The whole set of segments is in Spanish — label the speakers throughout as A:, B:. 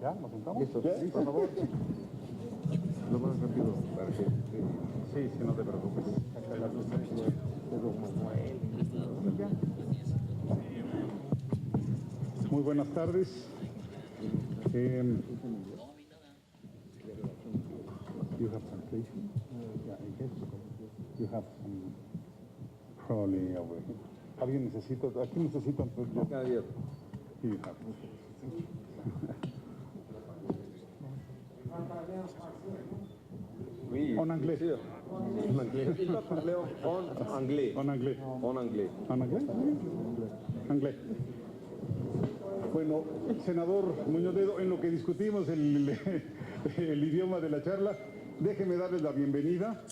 A: ¿Ya? ¿Nos sentamos?
B: Listo,
A: ¿Sí?
B: por favor. Lo más rápido para que...
A: Sí, no te preocupes. Acá las luces. Muy buenas tardes. You have translation? Yeah, I guess. You have some probably over here. ¿Alguien necesita? Aquí necesitan.
B: Javier.
A: You have.
B: Oui.
A: En anglais.
B: Sûr. En anglais. Pas parler en anglais.
A: En anglais.
B: En anglais.
A: ¿En anglais? Anglais. Bueno, senador Muñoz Ledo, en lo que discutimos el idioma de la charla, déjeme darles la bienvenida.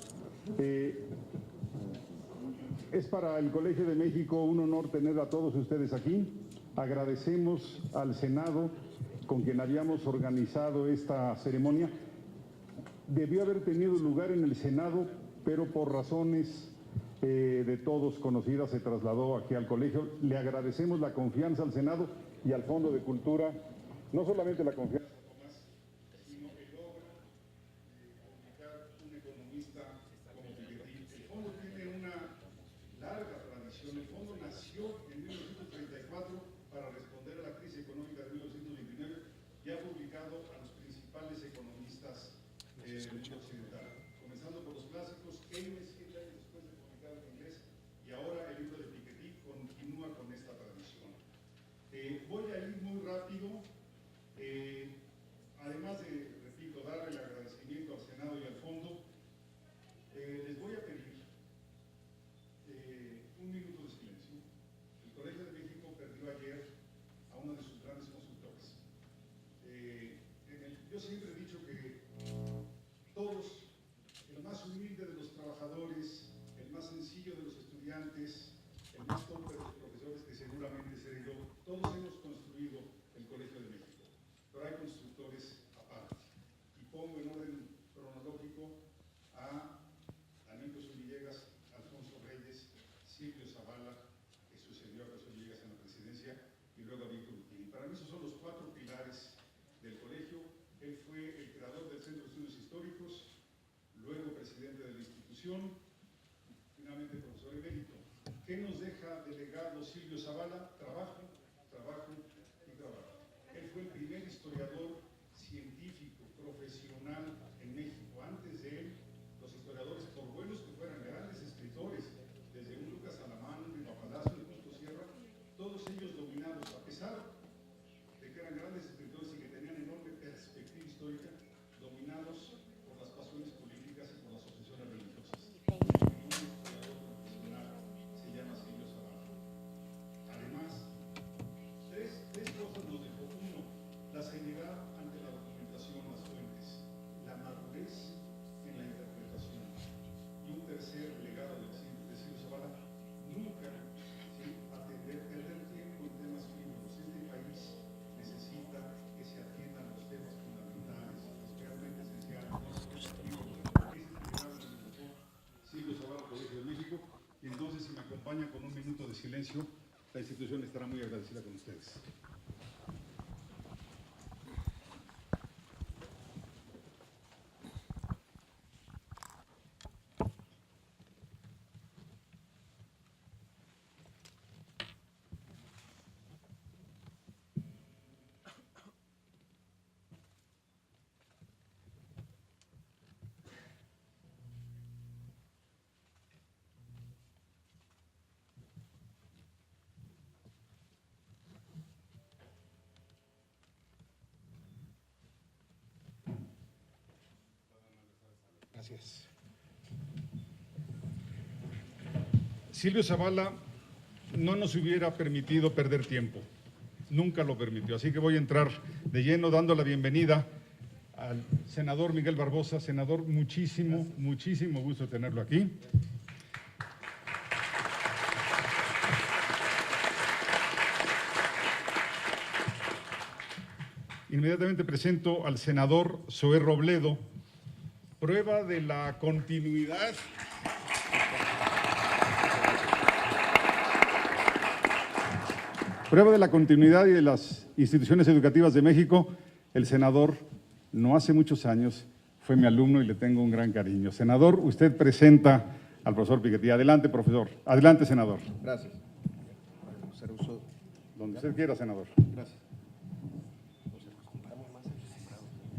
A: Es para el Colegio de México un honor tener a todos ustedes aquí. Agradecemos al Senado con quien habíamos organizado esta ceremonia. Debió haber tenido lugar en el Senado, pero por razones de todos conocidas se trasladó aquí al colegio. Le agradecemos la confianza al Senado y al Fondo de Cultura, no solamente la confianza, Tomás, sino el logro de comunicar un economista como Piketty. El Fondo tiene una larga tradición. El Fondo nació en 1934 para responder a la crisis económica de 1929 y ha publicado a los principales economistas del mundo occidental, comenzando por los clásicos. Keynes, 100 años después de publicar en inglés, y ahora el libro de Piketty continúa con esta tradición. Voy a ir muy rápido, además de, repito, dar el agradecimiento al Senado y al Fondo. Les voy a pedir un minuto de silencio. El Colegio de México perdió ayer a uno de sus grandes consultores. Yo siempre he dicho que todos, el más humilde de los trabajadores, el más sencillo de los estudiantes, el más torpe de los profesores, que seguramente seré yo, todos hemos construido el Colegio de México, pero hay constructores aparte. Y pongo en orden cronológico a Daniel Villegas, Alfonso Reyes, Silvio Zavala, que sucedió a José Villegas en la presidencia, y luego a Víctor Urquidi. Para mí esos son los cuatro pilares del colegio. Él fue el creador del Centro de Estudios Históricos, luego presidente de la institución, finalmente profesor emérito. ¿Qué nos deja de legado Silvio Zavala? Trabajo, trabajo y trabajo. Él fue el primer historiador científico, profesional en México. Antes de él, los historiadores, por buenos que fueran grandes escritores, desde un Lucas Alamán, un Palacio de Justo Sierra, todos ellos dominados, a pesar de que eran grandes escritores y que tenían enorme perspectiva histórica, dominados por las pasiones políticas y por las obsesiones religiosas. Un historiador profesional se llama Silvio Zavala. Además, tres cosas nos dejó. Uno, la seriedad ante la documentación, las fuentes, la madurez en la interpretación. Y un tercer legado de Silvio Zavala, nunca perder tiempo en temas frívolos. Este país necesita que se atiendan los temas fundamentales, los realmente esenciales. Silvio Zavala, Colegio de México. Y entonces, si me acompaña con un minuto de silencio, la institución estará muy agradecida con ustedes. Gracias. Silvio Zavala no nos hubiera permitido perder tiempo, nunca lo permitió, así que voy a entrar de lleno dando la bienvenida al senador Miguel Barbosa. Senador, muchísimo gusto tenerlo aquí. Inmediatamente presento al senador Zoé Robledo, prueba de la continuidad y de las instituciones educativas de México. El senador, no hace muchos años, fue mi alumno y le tengo un gran cariño. Senador, usted presenta al profesor Piketty. Adelante, profesor. Adelante, senador.
B: Gracias.
A: Donde usted quiera, senador.
B: Gracias.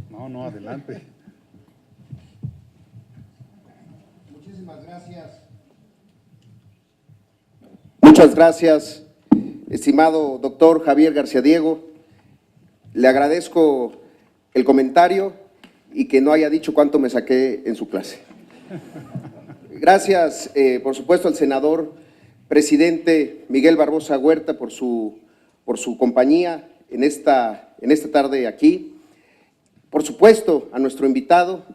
A: No, adelante.
C: Muchísimas gracias. Muchas gracias, estimado doctor Javier García Diego. Le agradezco el comentario y que no haya dicho cuánto me saqué en su clase. Gracias, por supuesto, al senador presidente Miguel Barbosa Huerta por su compañía en esta tarde aquí. Por supuesto, a nuestro invitado,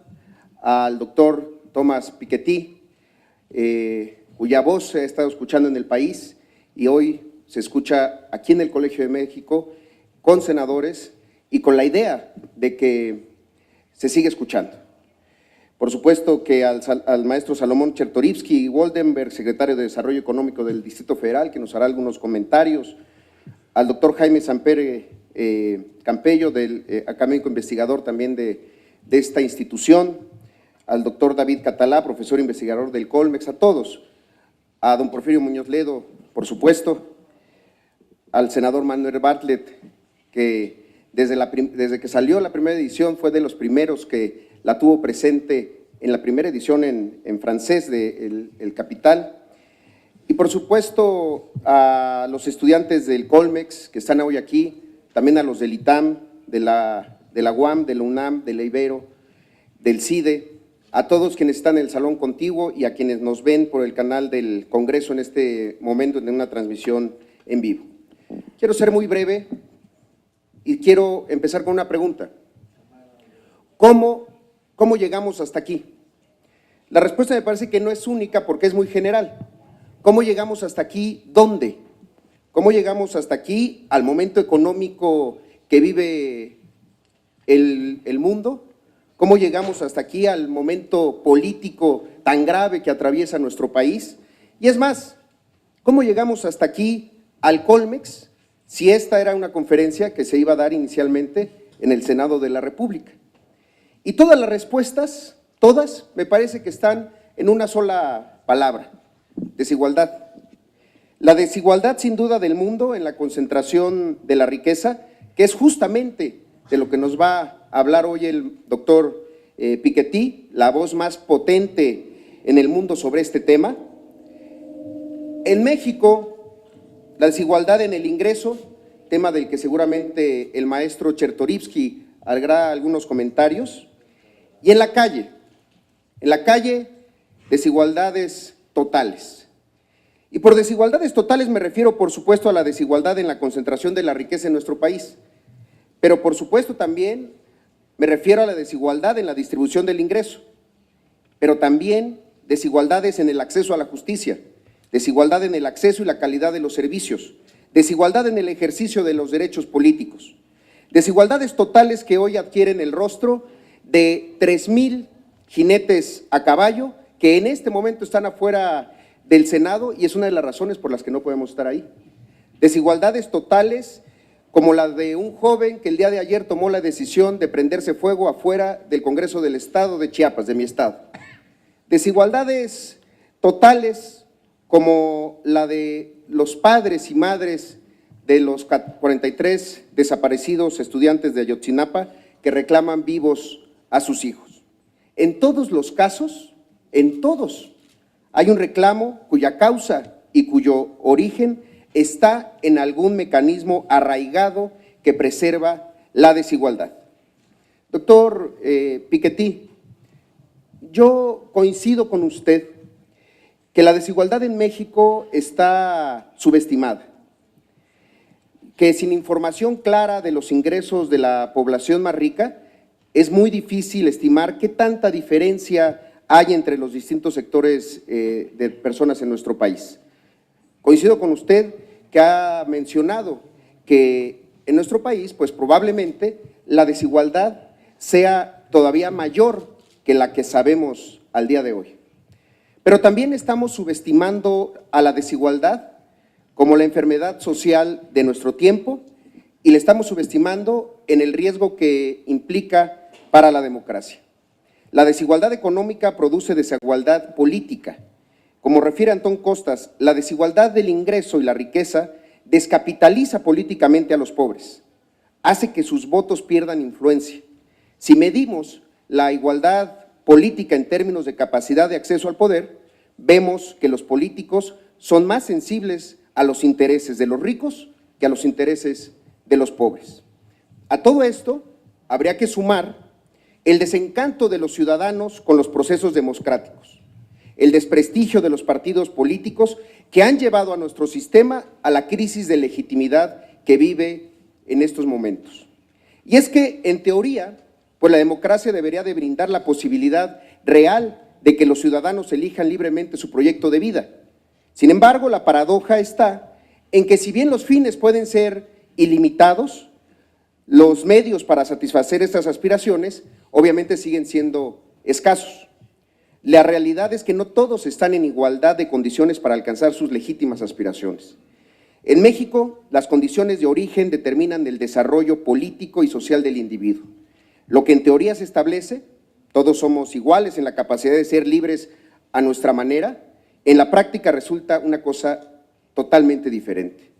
C: al doctor Thomas Piketty, cuya voz se ha estado escuchando en el país y hoy se escucha aquí en el Colegio de México con senadores y con la idea de que se sigue escuchando. Por supuesto que al maestro Salomón Chertorivsky Woldenberg, secretario de Desarrollo Económico del Distrito Federal, que nos hará algunos comentarios, al doctor Jaime Sampere Campello, del académico investigador también de esta institución, al doctor David Catalá, profesor investigador del Colmex, a todos, a don Porfirio Muñoz Ledo, por supuesto, al senador Manuel Bartlett, que desde que salió la primera edición fue de los primeros que la tuvo presente en la primera edición en francés de El Capital, y por supuesto a los estudiantes del Colmex que están hoy aquí, también a los del ITAM, de la UAM, de la UNAM, de la Ibero, del CIDE, a todos quienes están en el salón contiguo y a quienes nos ven por el canal del Congreso en este momento en una transmisión en vivo. Quiero ser muy breve y quiero empezar con una pregunta. ¿Cómo llegamos hasta aquí? La respuesta me parece que no es única porque es muy general. ¿Cómo llegamos hasta aquí? ¿Dónde? ¿Cómo llegamos hasta aquí al momento económico que vive el mundo? ¿Cómo llegamos hasta aquí al momento político tan grave que atraviesa nuestro país? Y es más, ¿cómo llegamos hasta aquí al Colmex si esta era una conferencia que se iba a dar inicialmente en el Senado de la República? Y todas las respuestas, todas, me parece que están en una sola palabra: desigualdad. La desigualdad sin duda del mundo en la concentración de la riqueza, que es justamente de lo que nos va a hablar hoy el doctor Piketty, la voz más potente en el mundo sobre este tema. En México, la desigualdad en el ingreso, tema del que seguramente el maestro Chertorivsky hará algunos comentarios, y en la calle, desigualdades totales. Y por desigualdades totales me refiero, por supuesto, a la desigualdad en la concentración de la riqueza en nuestro país, pero por supuesto también me refiero a la desigualdad en la distribución del ingreso, pero también desigualdades en el acceso a la justicia, desigualdad en el acceso y la calidad de los servicios, desigualdad en el ejercicio de los derechos políticos, desigualdades totales que hoy adquieren el rostro de 3,000 jinetes a caballo que en este momento están afuera del Senado y es una de las razones por las que no podemos estar ahí. Desigualdades totales como la de un joven que el día de ayer tomó la decisión de prenderse fuego afuera del Congreso del Estado de Chiapas, de mi estado. Desigualdades totales como la de los padres y madres de los 43 desaparecidos estudiantes de Ayotzinapa que reclaman vivos a sus hijos. En todos los casos, en todos, hay un reclamo cuya causa y cuyo origen está en algún mecanismo arraigado que preserva la desigualdad. Doctor Piketty, yo coincido con usted que la desigualdad en México está subestimada, que sin información clara de los ingresos de la población más rica es muy difícil estimar qué tanta diferencia hay entre los distintos sectores de personas en nuestro país. Coincido con usted que ha mencionado que en nuestro país, pues probablemente la desigualdad sea todavía mayor que la que sabemos al día de hoy. Pero también estamos subestimando a la desigualdad como la enfermedad social de nuestro tiempo y le estamos subestimando en el riesgo que implica para la democracia. La desigualdad económica produce desigualdad política. Como refiere Antón Costas, la desigualdad del ingreso y la riqueza descapitaliza políticamente a los pobres, hace que sus votos pierdan influencia. Si medimos la igualdad política en términos de capacidad de acceso al poder, vemos que los políticos son más sensibles a los intereses de los ricos que a los intereses de los pobres. A todo esto habría que sumar el desencanto de los ciudadanos con los procesos democráticos, el desprestigio de los partidos políticos que han llevado a nuestro sistema a la crisis de legitimidad que vive en estos momentos. Y es que, en teoría, pues la democracia debería de brindar la posibilidad real de que los ciudadanos elijan libremente su proyecto de vida. Sin embargo, la paradoja está en que si bien los fines pueden ser ilimitados, los medios para satisfacer estas aspiraciones obviamente siguen siendo escasos. La realidad es que no todos están en igualdad de condiciones para alcanzar sus legítimas aspiraciones. En México, las condiciones de origen determinan el desarrollo político y social del individuo. Lo que en teoría se establece, todos somos iguales en la capacidad de ser libres a nuestra manera, en la práctica resulta una cosa totalmente diferente.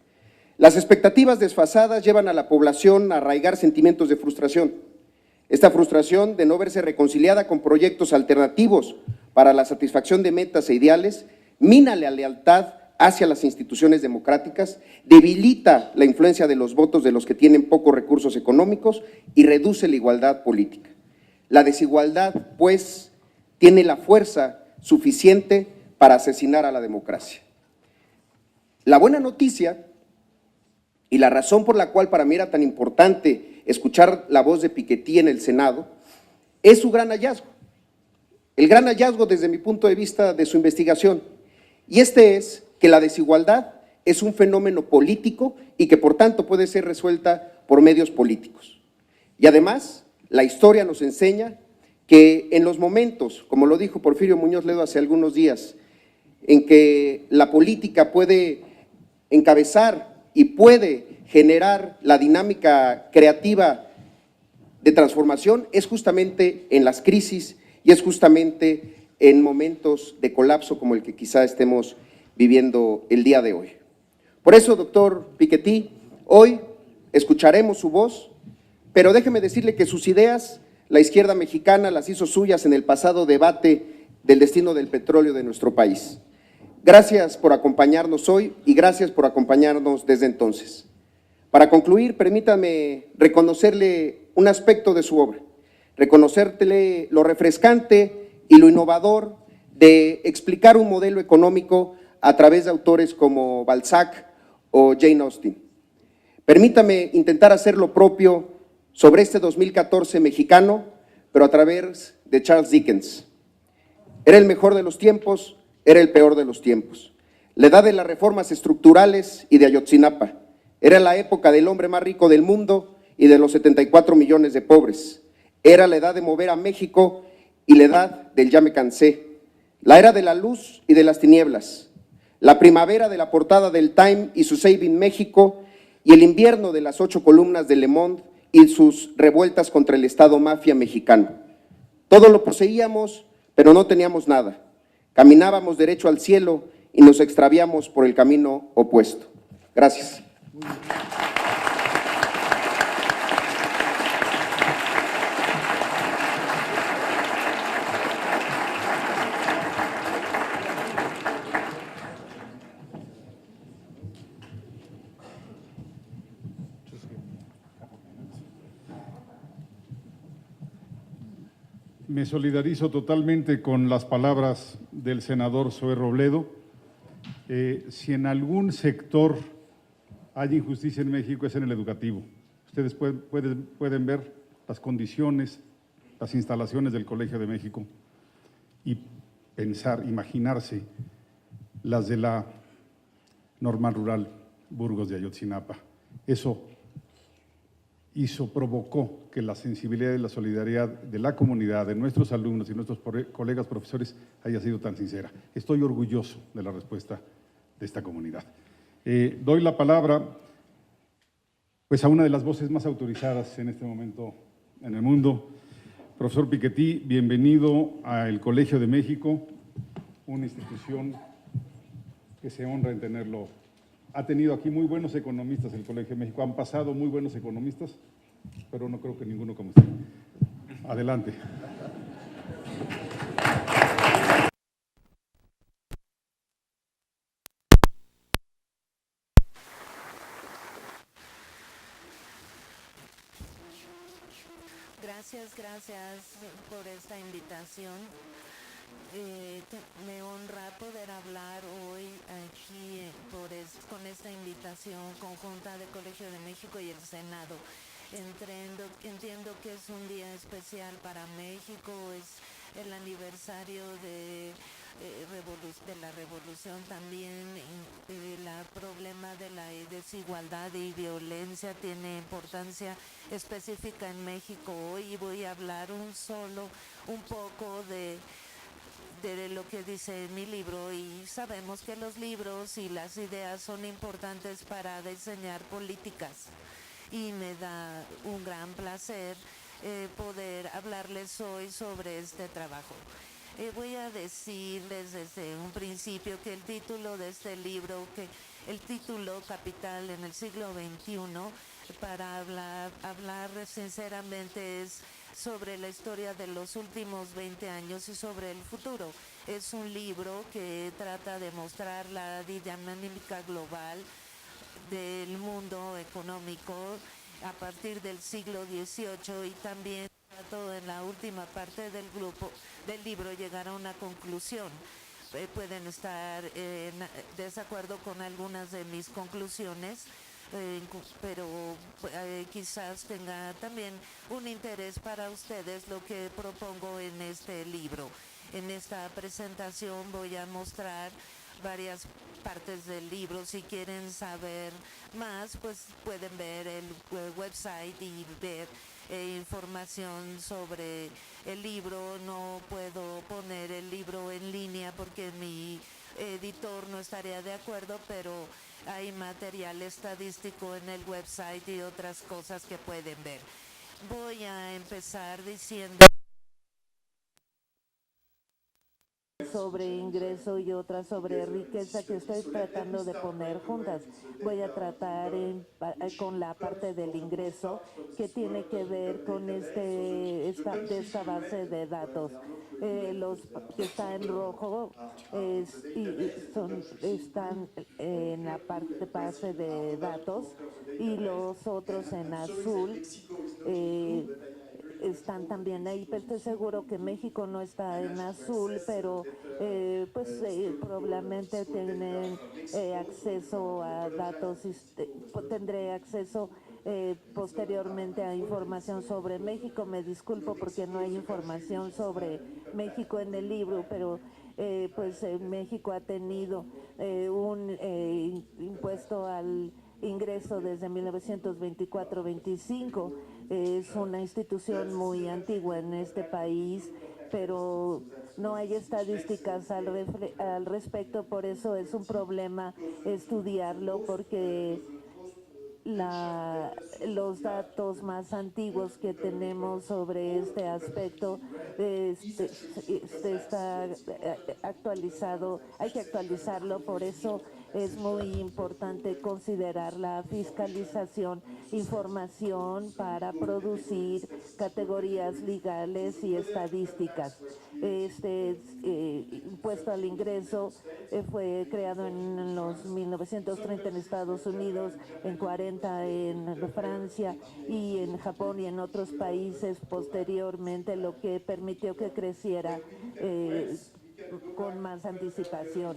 C: Las expectativas desfasadas llevan a la población a arraigar sentimientos de frustración. Esta frustración de no verse reconciliada con proyectos alternativos para la satisfacción de metas e ideales mina la lealtad hacia las instituciones democráticas, debilita la influencia de los votos de los que tienen pocos recursos económicos y reduce la igualdad política. La desigualdad, pues, tiene la fuerza suficiente para asesinar a la democracia. La buena noticia y la razón por la cual para mí era tan importante escuchar la voz de Piketty en el Senado es su gran hallazgo. El gran hallazgo desde mi punto de vista de su investigación, y este es que la desigualdad es un fenómeno político y que por tanto puede ser resuelta por medios políticos. Y además, la historia nos enseña que en los momentos, como lo dijo Porfirio Muñoz Ledo hace algunos días, en que la política puede encabezar y puede generar la dinámica creativa de transformación, es justamente en las crisis y es justamente en momentos de colapso como el que quizá estemos viviendo el día de hoy. Por eso, doctor Piketty, hoy escucharemos su voz, pero déjeme decirle que sus ideas, la izquierda mexicana las hizo suyas en el pasado debate del destino del petróleo de nuestro país. Gracias por acompañarnos hoy y gracias por acompañarnos desde entonces. Para concluir, permítame reconocerle un aspecto de su obra, reconocerle lo refrescante y lo innovador de explicar un modelo económico a través de autores como Balzac o Jane Austen. Permítame intentar hacer lo propio sobre este 2014 mexicano, pero a través de Charles Dickens. Era el mejor de los tiempos, era el peor de los tiempos. La edad de las reformas estructurales y de Ayotzinapa. Era la época del hombre más rico del mundo y de los 74 millones de pobres. Era la edad de mover a México y la edad del ya me cansé. La era de la luz y de las tinieblas. La primavera de la portada del Time y su Saving México y el invierno de las 8 columnas de Le Monde y sus revueltas contra el Estado mafia mexicano. Todo lo poseíamos, pero no teníamos nada. Caminábamos derecho al cielo y nos extraviamos por el camino opuesto. Gracias.
D: Me solidarizo totalmente con las palabras del senador Zoé Robledo. Si en algún sector hay injusticia en México es en el educativo. Ustedes pueden ver las condiciones, las instalaciones del Colegio de México y pensar, imaginarse las de la Normal Rural Burgos de Ayotzinapa. Eso provocó que la sensibilidad y la solidaridad de la comunidad, de nuestros alumnos y nuestros colegas profesores haya sido tan sincera. Estoy orgulloso de la respuesta de esta comunidad. Doy la palabra, pues a una de las voces más autorizadas en este momento en el mundo. Profesor Piketty, bienvenido al Colegio de México, una institución que se honra en tenerlo. Ha tenido aquí muy buenos economistas el Colegio de México, han pasado muy buenos economistas, pero no creo que ninguno como usted. Adelante.
E: Gracias por esta invitación. Me honra poder hablar hoy aquí con esta invitación conjunta del Colegio de México y el Senado. Entiendo que es un día especial para México, es el aniversario de la revolución también. El problema de la desigualdad y violencia tiene importancia específica en México hoy, y voy a hablar un poco de lo que dice mi libro, y sabemos que los libros y las ideas son importantes para diseñar políticas, y me da un gran placer poder hablarles hoy sobre este trabajo. Voy a decirles desde un principio que el título de este libro, el título Capital en el siglo XXI, para hablar sinceramente, es sobre la historia de los últimos 20 años y sobre el futuro. Es un libro que trata de mostrar la dinámica global del mundo económico a partir del siglo XVIII, y también trato en la última parte del libro llegar a una conclusión. Pueden estar en desacuerdo con algunas de mis conclusiones, pero quizás tenga también un interés para ustedes lo que propongo en este libro. En esta presentación voy a mostrar varias partes del libro. Si quieren saber más, pues pueden ver el website y ver información sobre el libro. No puedo poner el libro en línea porque mi editor no estaría de acuerdo, pero hay material estadístico en el website y otras cosas que pueden ver. Voy a empezar diciendo sobre ingreso y otra sobre riqueza, que estoy tratando de poner juntas. Voy a tratar con la parte del ingreso, que tiene que ver con esta base de datos. Los que está en rojo están en la parte base de datos, y los otros en azul están también ahí, pero estoy seguro que México no está en azul, pero probablemente tienen acceso a datos, tendré acceso posteriormente a información sobre México. Me disculpo porque no hay información sobre México en el libro, pero México ha tenido un impuesto al ingreso desde 1924-25. Es una institución muy antigua en este país, pero no hay estadísticas al respecto. Por eso es un problema estudiarlo, porque los datos más antiguos que tenemos sobre este aspecto está actualizado, hay que actualizarlo. Por eso es muy importante considerar la fiscalización, información para producir categorías legales y estadísticas. Este impuesto al ingreso fue creado en los 1930 en Estados Unidos, en 40 en Francia y en Japón y en otros países posteriormente, lo que permitió que creciera con más anticipación.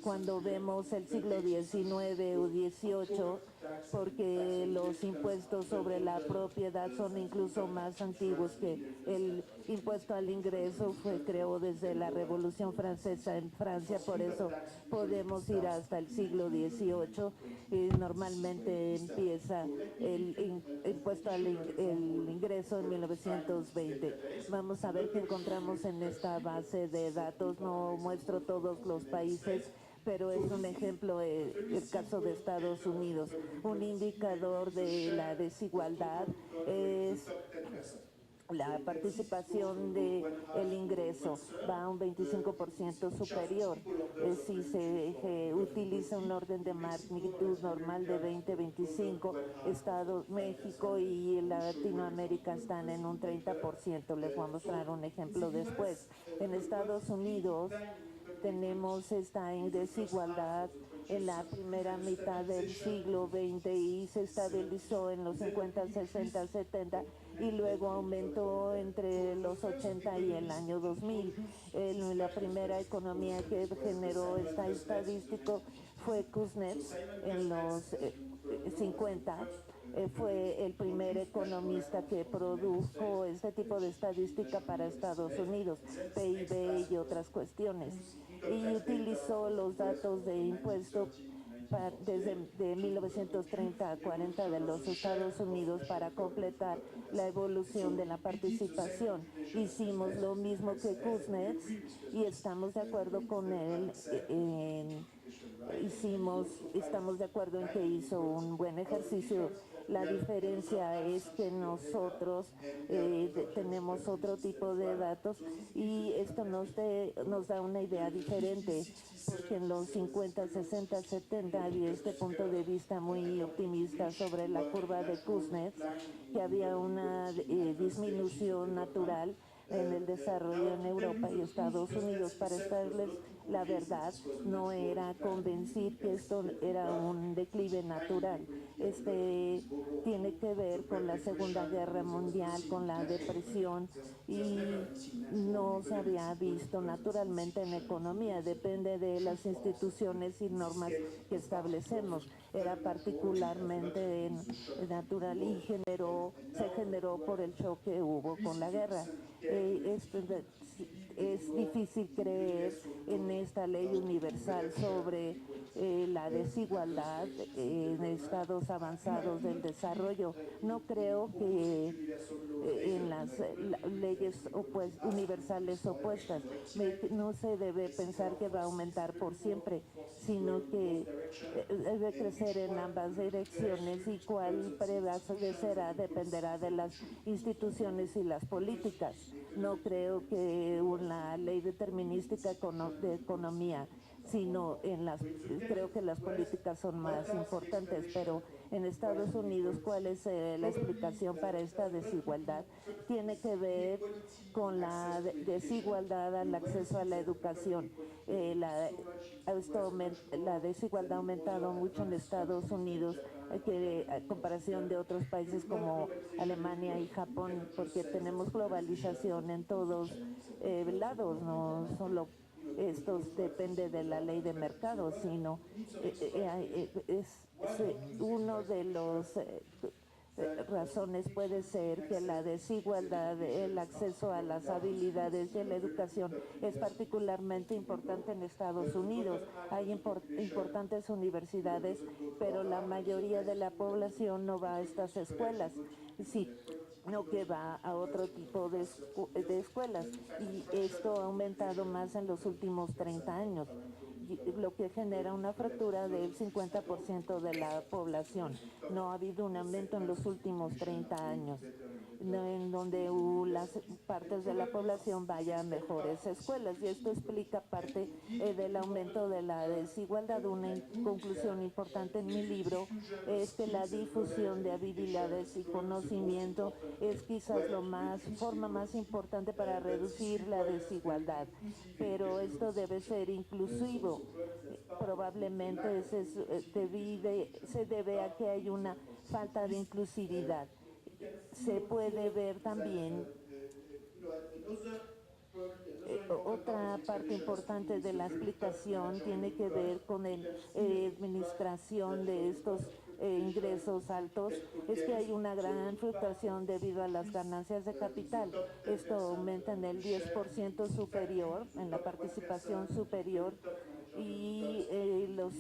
E: Cuando vemos el siglo XIX o XVIII, porque los impuestos sobre la propiedad son incluso más antiguos que el impuesto al ingreso, creó desde la Revolución Francesa en Francia. Por eso podemos ir hasta el siglo XVIII, y normalmente empieza el impuesto al ingreso en 1920. Vamos a ver qué encontramos en esta base de datos. No muestro todos los países, pero es un ejemplo el caso de Estados Unidos. Un indicador de la desigualdad es la participación del ingreso, va a un 25% superior. Si se utiliza un orden de magnitud normal de 20-25, México y Latinoamérica están en un 30%. Les voy a mostrar un ejemplo después. En Estados Unidos tenemos esta desigualdad en la primera mitad del siglo XX y se estabilizó en los 50, 60, 70 y luego aumentó entre los 80 y el año 2000. La primera economía que generó esta estadística fue Kuznets en los 50. Fue el primer economista que produjo este tipo de estadística para Estados Unidos, PIB y otras cuestiones, y utilizó los datos de impuestos desde de 1930 a 40 de los Estados Unidos para completar la evolución de la participación. Hicimos lo mismo que Kuznets y estamos de acuerdo con él estamos de acuerdo en que hizo un buen ejercicio. La diferencia es que nosotros tenemos otro tipo de datos y esto nos da una idea diferente, porque en los 50, 60, 70 había este punto de vista muy optimista sobre la curva de Kuznets, que había una disminución natural en el desarrollo en Europa y Estados Unidos. Para estarles la verdad, no era convencer que esto era un declive natural. Tiene que ver con la Segunda Guerra Mundial, con la depresión, y no se había visto naturalmente en economía. Depende de las instituciones y normas que establecemos. Era particularmente natural y se generó por el shock que hubo con la guerra. Es difícil creer en esta ley universal sobre la desigualdad en estados avanzados del desarrollo. No creo que en las leyes universales opuestas no se debe pensar que va a aumentar por siempre, sino que debe crecer en ambas direcciones, y cuál prevalecerá dependerá de las instituciones y las políticas. No creo que una ley determinística de economía, sino creo que las políticas son más importantes. Pero en Estados Unidos, ¿cuál es la explicación para esta desigualdad? Tiene que ver con la desigualdad al acceso a la educación. La desigualdad ha aumentado mucho en Estados Unidos a comparación de otros países como Alemania y Japón, porque tenemos globalización en todos lados, no solo depende de la ley de mercado, sino uno de los razones puede ser que la desigualdad, el acceso a las habilidades y a la educación es particularmente importante en Estados Unidos. Hay importantes universidades, pero la mayoría de la población no va a estas escuelas, sino que va a otro tipo de escuelas, y esto ha aumentado más en los últimos 30 años, lo que genera una fractura del 50% de la población. No ha habido un aumento en los últimos 30 años, en donde las partes de la población vaya a mejores escuelas, y esto explica parte del aumento de la desigualdad. Una conclusión importante en mi libro es que la difusión de habilidades y conocimiento es quizás forma más importante para reducir la desigualdad, pero esto debe ser inclusivo. Probablemente se debe a que hay una falta de inclusividad. Se puede ver también otra parte importante de la explicación tiene que ver con la administración de estos ingresos altos, es que hay una gran fluctuación debido a las ganancias de capital. Esto aumenta en el 10% superior, en la participación superior, y los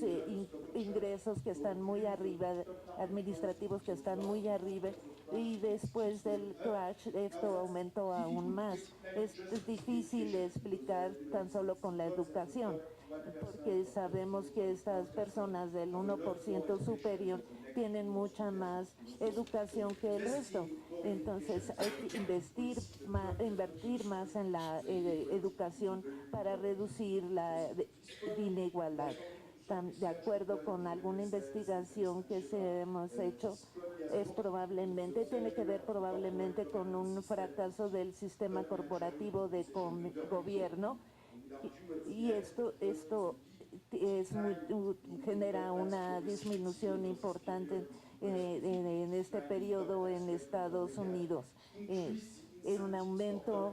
E: ingresos que están muy arriba, administrativos que están muy arriba, y después del crash esto aumentó aún más. Es difícil explicar tan solo con la educación. porque sabemos que estas personas del 1% superior tienen mucha más educación que el resto. Entonces hay que invertir más en la educación para reducir la inigualdad. De acuerdo con alguna investigación que hemos hecho, tiene que ver probablemente con un fracaso del sistema corporativo de gobierno, y esto genera una disminución importante en este periodo en Estados Unidos. En un aumento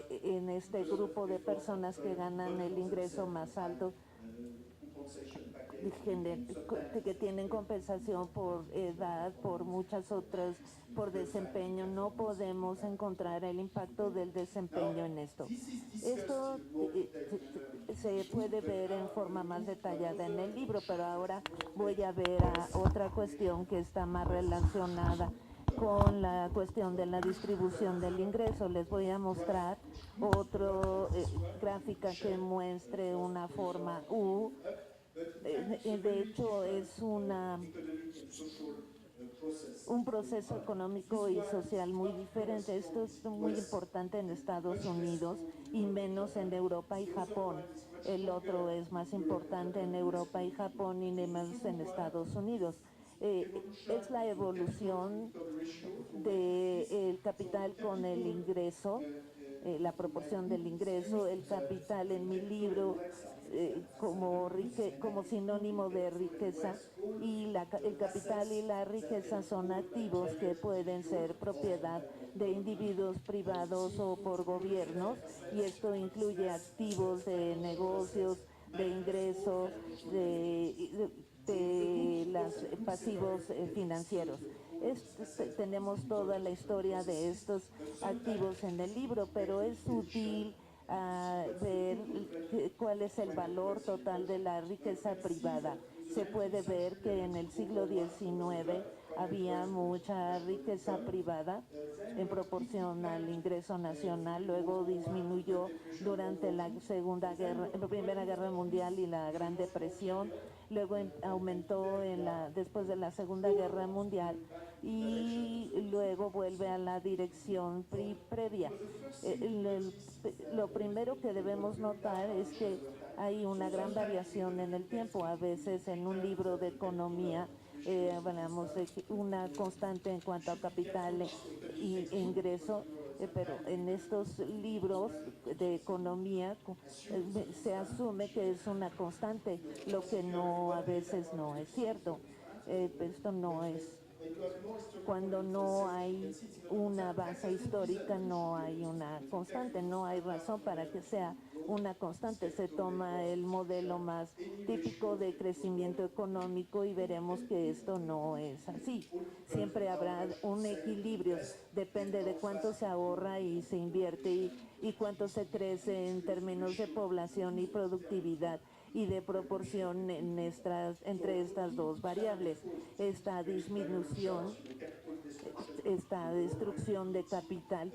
E: en este grupo de personas que ganan el ingreso más alto, que tienen compensación por edad, por muchas otras, por desempeño. No podemos encontrar el impacto del desempeño en esto. Esto se puede ver en forma más detallada en el libro, pero ahora voy a ver a otra cuestión que está más relacionada con la cuestión de la distribución del ingreso. Les voy a mostrar otra gráfica que muestre una forma U. De hecho, es un proceso económico y social muy diferente. Esto es muy importante en Estados Unidos y menos en Europa y Japón. El otro es más importante en Europa y Japón y menos en Estados Unidos. Es la evolución del capital con el ingreso, la proporción del ingreso. El capital en mi libro como sinónimo de riqueza, y el capital y la riqueza son activos que pueden ser propiedad de individuos privados o por gobiernos, y esto incluye activos de negocios, de ingresos, de los pasivos financieros. Tenemos toda la historia de estos activos en el libro, pero es útil ver cuál es el valor total de la riqueza privada. Se puede ver que en el siglo XIX había mucha riqueza privada en proporción al ingreso nacional. Luego disminuyó durante la Primera Guerra Mundial y la Gran Depresión. Luego aumentó después de la Segunda Guerra Mundial, y luego vuelve a la dirección previa. Lo primero que debemos notar es que hay una gran variación en el tiempo. A veces en un libro de economía hablamos de una constante en cuanto a capital e ingreso, pero en estos libros de economía se asume que es una constante, lo que a veces no es cierto. Esto no es. Cuando no hay una base histórica, no hay una constante, no hay razón para que sea una constante. Se toma el modelo más típico de crecimiento económico y veremos que esto no es así. Siempre habrá un equilibrio, depende de cuánto se ahorra y se invierte y cuánto se crece en términos de población y productividad, y de proporción entre estas dos variables. Esta disminución, esta destrucción de capital,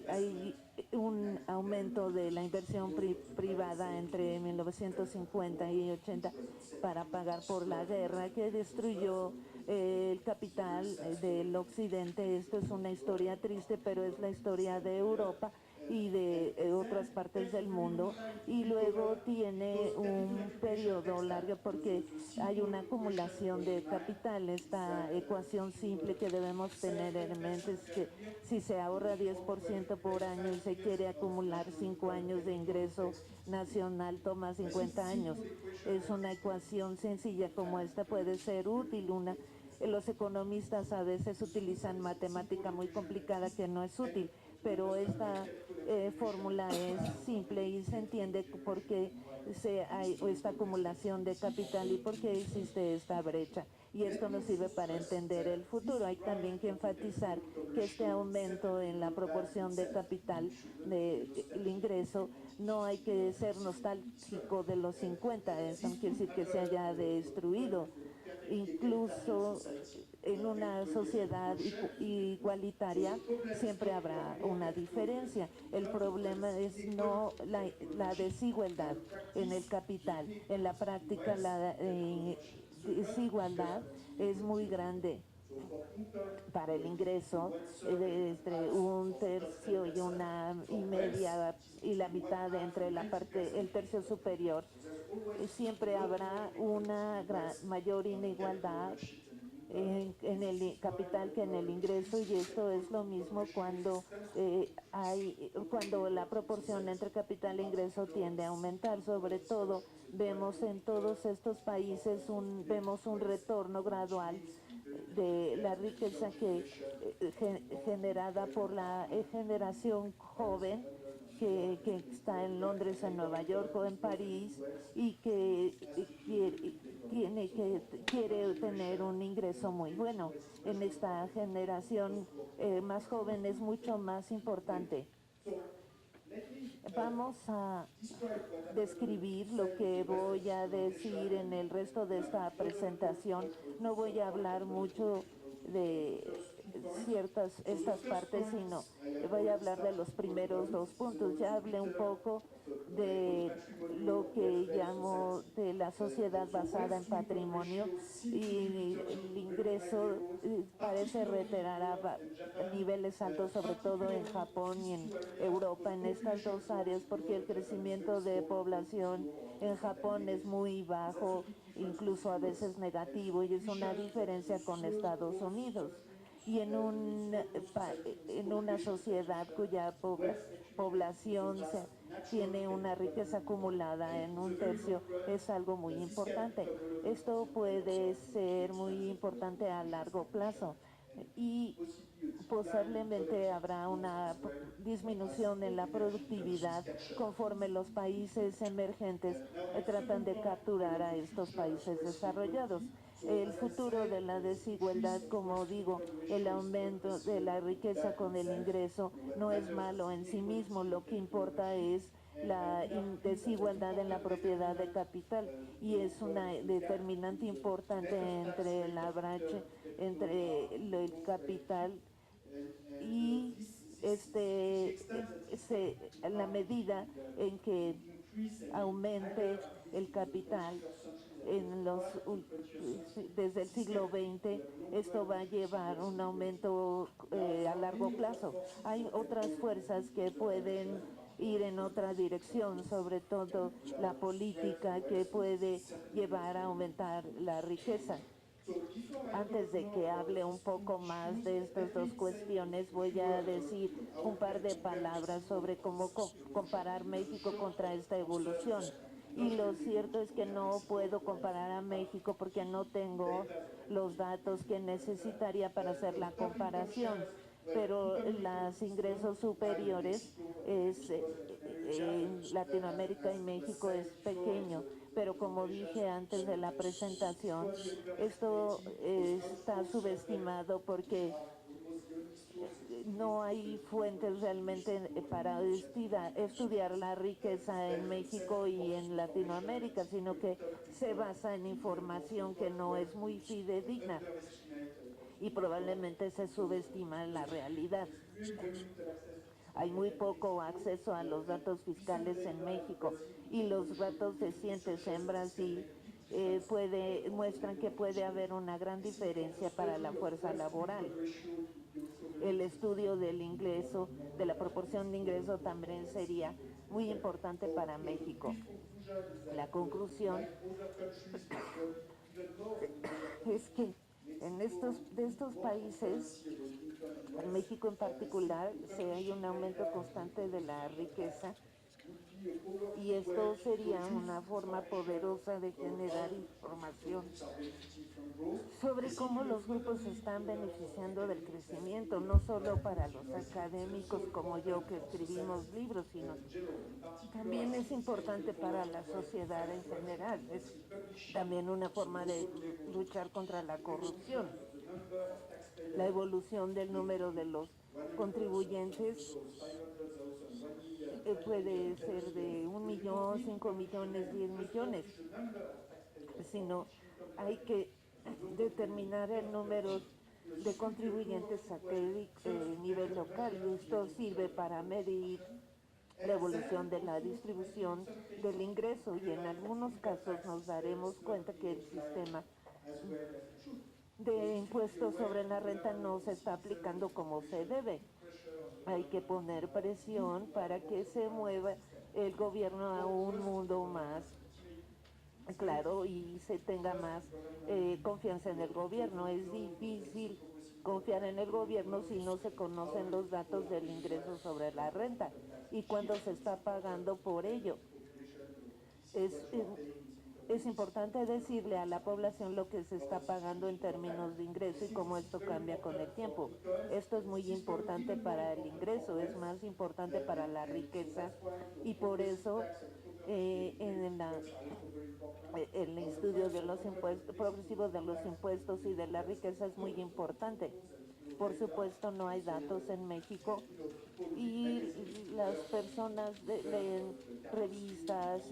E: hay un aumento de la inversión privada entre 1950 y 80 para pagar por la guerra que destruyó el capital del occidente. Esto es una historia triste, pero es la historia de Europa y de otras partes del mundo, y luego tiene un periodo largo porque hay una acumulación de capital. Esta ecuación simple que debemos tener en mente es que si se ahorra 10% por año y se quiere acumular 5 años de ingreso nacional, toma 50 años. Es una ecuación sencilla como esta, puede ser útil. Los economistas a veces utilizan matemática muy complicada que no es útil, pero esta fórmula es simple y se entiende por qué hay esta acumulación de capital y por qué existe esta brecha. Y esto nos sirve para entender el futuro. Hay también que enfatizar que este aumento en la proporción de capital del ingreso, no hay que ser nostálgico de los 50, eso no quiere decir que se haya destruido. Incluso en una sociedad igualitaria siempre habrá una diferencia. El problema es no la desigualdad en el capital. En la práctica la desigualdad es muy grande para el ingreso, entre un tercio y una y media y la mitad entre el tercio superior. Siempre habrá una mayor inigualdad en el capital que en el ingreso, y esto es lo mismo cuando cuando la proporción entre capital e ingreso tiende a aumentar. Sobre todo vemos en todos estos países vemos un retorno gradual de la riqueza generada por la generación joven que está en Londres, en Nueva York o en París, y que quiere tener un ingreso muy bueno. En esta generación más joven es mucho más importante. Vamos a describir lo que voy a decir en el resto de esta presentación. No voy a hablar mucho de estas partes, sino voy a hablar de los primeros 2 puntos. Ya hablé un poco de lo que llamo de la sociedad basada en patrimonio, y el ingreso parece reiterar a niveles altos, sobre todo en Japón y en Europa, en estas 2 áreas, porque el crecimiento de población en Japón es muy bajo, incluso a veces negativo, y es una diferencia con Estados Unidos. Y en una sociedad cuya población tiene una riqueza acumulada en un tercio, es algo muy importante. Esto puede ser muy importante a largo plazo, y posiblemente habrá una disminución en la productividad conforme los países emergentes tratan de capturar a estos países desarrollados. El futuro de la desigualdad, como digo, el aumento de la riqueza con el ingreso no es malo en sí mismo. Lo que importa es la desigualdad en la propiedad de capital, y es una determinante importante entre la brecha entre el capital y la medida en que aumente el capital desde el siglo XX, esto va a llevar un aumento a largo plazo. Hay otras fuerzas que pueden ir en otra dirección, sobre todo la política, que puede llevar a aumentar la riqueza. Antes de que hable un poco más de estas 2 cuestiones, voy a decir un par de palabras sobre cómo comparar México contra esta evolución. Y lo cierto es que no puedo comparar a México porque no tengo los datos que necesitaría para hacer la comparación, pero los ingresos superiores en Latinoamérica y México es pequeño. Pero como dije antes de la presentación, esto está subestimado porque no hay fuentes realmente para estudiar la riqueza en México y en Latinoamérica, sino que se basa en información que no es muy fidedigna y probablemente se subestima la realidad. Hay muy poco acceso a los datos fiscales en México, y los datos recientes en Brasil muestran que puede haber una gran diferencia para la fuerza laboral. El estudio del ingreso, de la proporción de ingreso, también sería muy importante para México. La conclusión es que de estos países, en México en particular, hay un aumento constante de la riqueza, y esto sería una forma poderosa de generar información sobre cómo los grupos se están beneficiando del crecimiento, no solo para los académicos como yo que escribimos libros, sino también es importante para la sociedad en general. Es también una forma de luchar contra la corrupción. La evolución del número de los contribuyentes puede ser de 1 millón, 5 millones, 10 millones, sino hay que determinar el número
F: de contribuyentes a aquel nivel local, y esto sirve para medir la evolución de la distribución del ingreso, y en algunos casos nos daremos cuenta que el sistema de impuestos sobre la renta no se está aplicando como se debe. Hay que poner presión para que se mueva el gobierno a un mundo más claro y se tenga más confianza en el gobierno. Es difícil confiar en el gobierno si no se conocen los datos del ingreso sobre la renta y cuándo se está pagando por ello. Es importante decirle a la población lo que se está pagando en términos de ingreso y cómo esto cambia con el tiempo. Esto es muy importante para el ingreso, es más importante para la riqueza, y por eso el estudio de los impuestos progresivos de los impuestos y de la riqueza es muy importante. Por supuesto, no hay datos en México y las personas leen revistas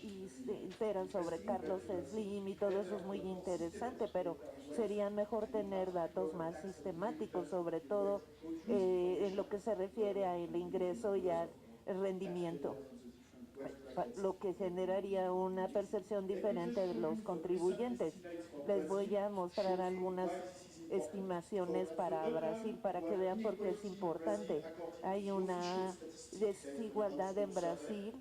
F: y se enteran sobre Carlos Slim y todo eso es muy interesante, pero sería mejor tener datos más sistemáticos, sobre todo en lo que se refiere al ingreso y al rendimiento, lo que generaría una percepción diferente de los contribuyentes. Les voy a mostrar algunas estimaciones para Brasil para que vean por qué es importante. Hay una desigualdad en Brasil,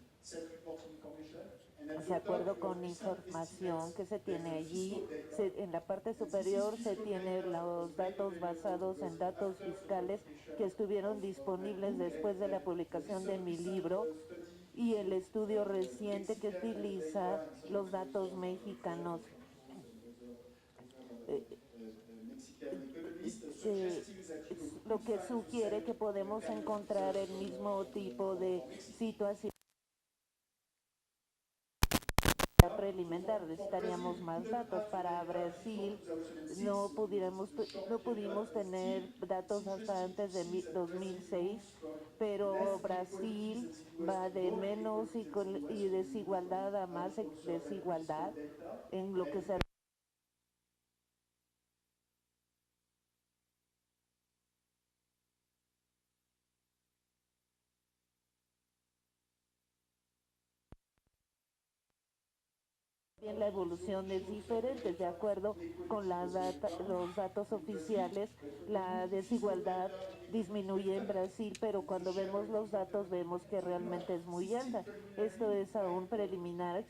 F: de acuerdo con información que se tiene allí. En la parte superior se tienen los datos basados en datos fiscales que estuvieron disponibles después de la publicación de mi libro, y el estudio reciente que utiliza los datos mexicanos. Lo que sugiere que podemos encontrar el mismo tipo de situación preliminar. Necesitaríamos más datos. Para Brasil no pudimos tener datos hasta antes de 2006, pero Brasil va de menos y desigualdad a más desigualdad en lo que se la evolución es diferente. De acuerdo con los datos oficiales, la desigualdad disminuye en Brasil, pero cuando vemos los datos vemos que realmente es muy alta. Esto es aún preliminar.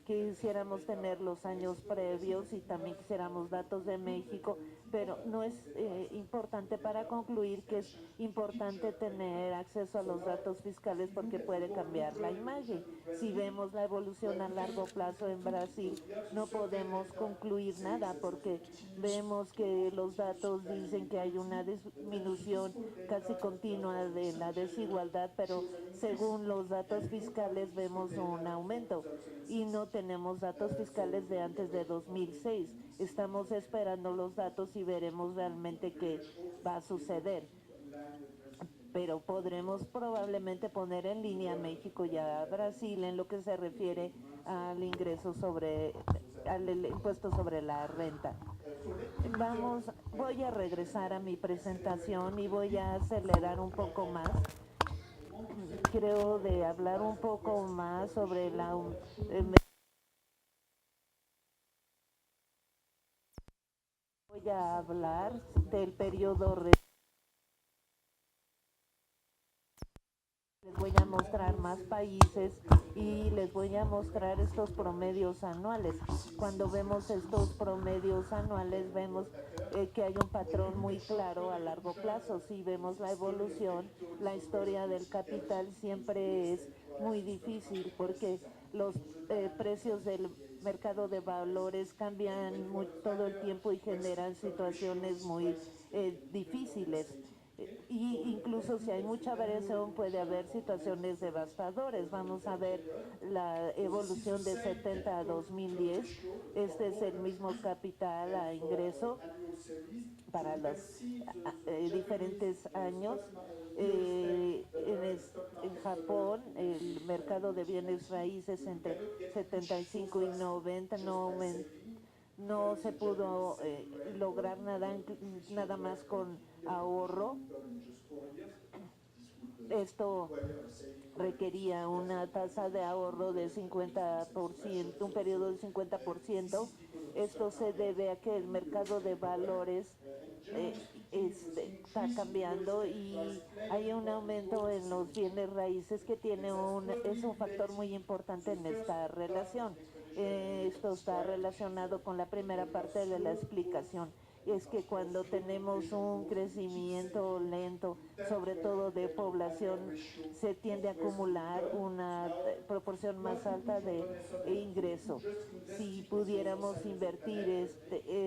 F: Quisiéramos tener los años previos y también quisiéramos datos de México, pero no es importante para concluir que es importante tener acceso a los datos fiscales porque puede cambiar la imagen. Si vemos la evolución a largo plazo en Brasil, no podemos concluir nada porque vemos que los datos dicen que hay una disminución casi continua de la desigualdad, pero según los datos fiscales vemos un aumento y no tenemos datos fiscales de antes de 2006. Estamos esperando los datos y veremos realmente qué va a suceder. Pero podremos probablemente poner en línea a México y a Brasil en lo que se refiere al ingreso al impuesto sobre la renta. Voy a regresar a mi presentación y voy a acelerar un poco más. Creo de hablar un poco más sobre voy a hablar del periodo. Les voy a mostrar más países y les voy a mostrar estos promedios anuales. Cuando vemos estos promedios anuales vemos que hay un patrón muy claro a largo plazo. Si vemos la evolución, la historia del capital siempre es muy difícil porque los precios del mercado de valores cambian todo el tiempo y generan situaciones muy difíciles. Y incluso si hay mucha variación puede haber situaciones devastadoras. Vamos a ver la evolución de 70 a 2010. Este es el mismo capital a ingreso para los diferentes años. En Japón el mercado de bienes raíces entre 75 y 90 no se pudo lograr nada más con ahorro. Esto requería una tasa de ahorro de 50%, un periodo de 50%. Esto se debe a que el mercado de valores está cambiando y hay un aumento en los bienes raíces que es un factor muy importante en esta relación. Esto está relacionado con la primera parte de la explicación. Es que cuando tenemos un crecimiento lento, sobre todo de población, se tiende a acumular una proporción más alta de ingreso. Si pudiéramos invertir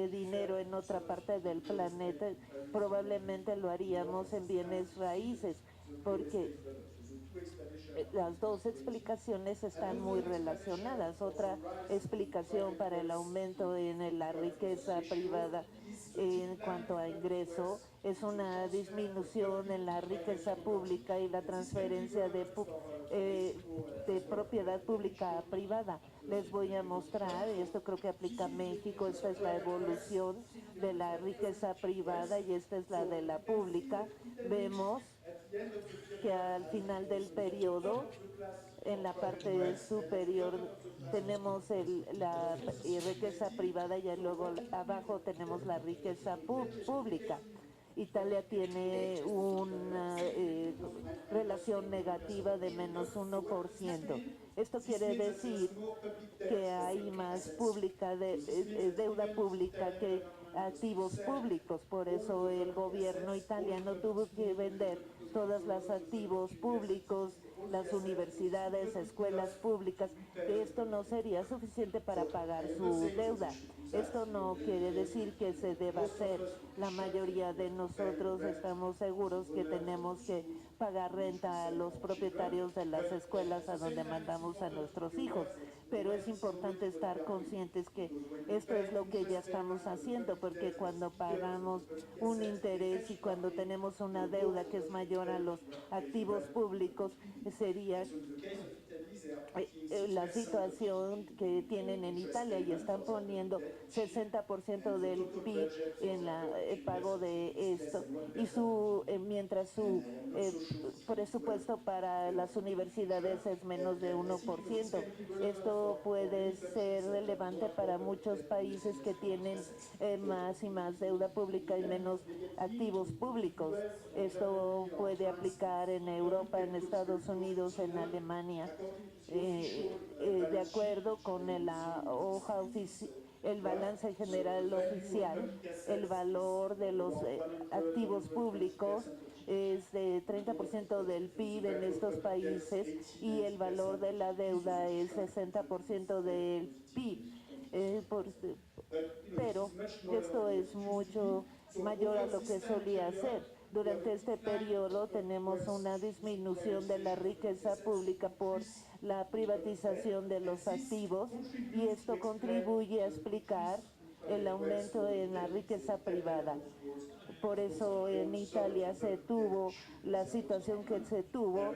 F: dinero en otra parte del planeta, probablemente lo haríamos en bienes raíces, porque las dos explicaciones están muy relacionadas. Otra explicación para el aumento en la riqueza privada en cuanto a ingreso es una disminución en la riqueza pública y la transferencia de propiedad pública a privada. Les voy a mostrar, y esto creo que aplica a México, esta es la evolución de la riqueza privada y esta es la de la pública. Vemos que al final del periodo, en la parte superior tenemos la riqueza privada y luego abajo tenemos la riqueza pública. Italia tiene una relación negativa de menos 1%. Esto quiere decir que hay más deuda pública que activos públicos. Por eso el gobierno italiano tuvo que vender todos los activos públicos, las universidades, escuelas públicas, que esto no sería suficiente para pagar su deuda. Esto no quiere decir que se deba hacer. La mayoría de nosotros estamos seguros que tenemos que pagar renta a los propietarios de las escuelas a donde mandamos a nuestros hijos. Pero es importante estar conscientes que esto es lo que ya estamos haciendo, porque cuando pagamos un interés y cuando tenemos una deuda que es mayor a los activos públicos, sería la situación que tienen en Italia y están poniendo 60% del PIB en el pago de esto y mientras su presupuesto para las universidades es menos de 1%. Esto puede ser relevante para muchos países que tienen más y más deuda pública y menos activos públicos. Esto puede aplicar en Europa, en Estados Unidos, en Alemania. De acuerdo con la hoja oficial, el balance general oficial, el valor de los activos públicos es de 30% del PIB en estos países y el valor de la deuda es 60% del PIB. Pero esto es mucho mayor a lo que solía ser. Durante este periodo tenemos una disminución de la riqueza pública por la privatización de los activos y esto contribuye a explicar el aumento en la riqueza privada. Por eso en Italia se tuvo la situación que se tuvo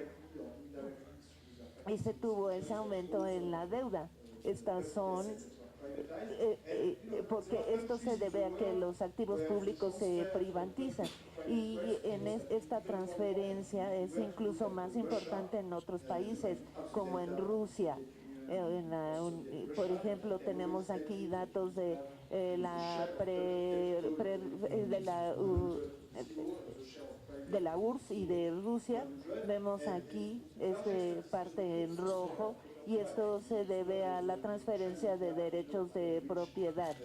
F: y se tuvo ese aumento en la deuda. Estas son porque esto se debe a que los activos públicos se privatizan y en esta transferencia es incluso más importante en otros países como en Rusia. Por ejemplo, tenemos aquí datos de la URSS y de Rusia. Vemos aquí parte en rojo y esto se debe a la transferencia de derechos de propiedad.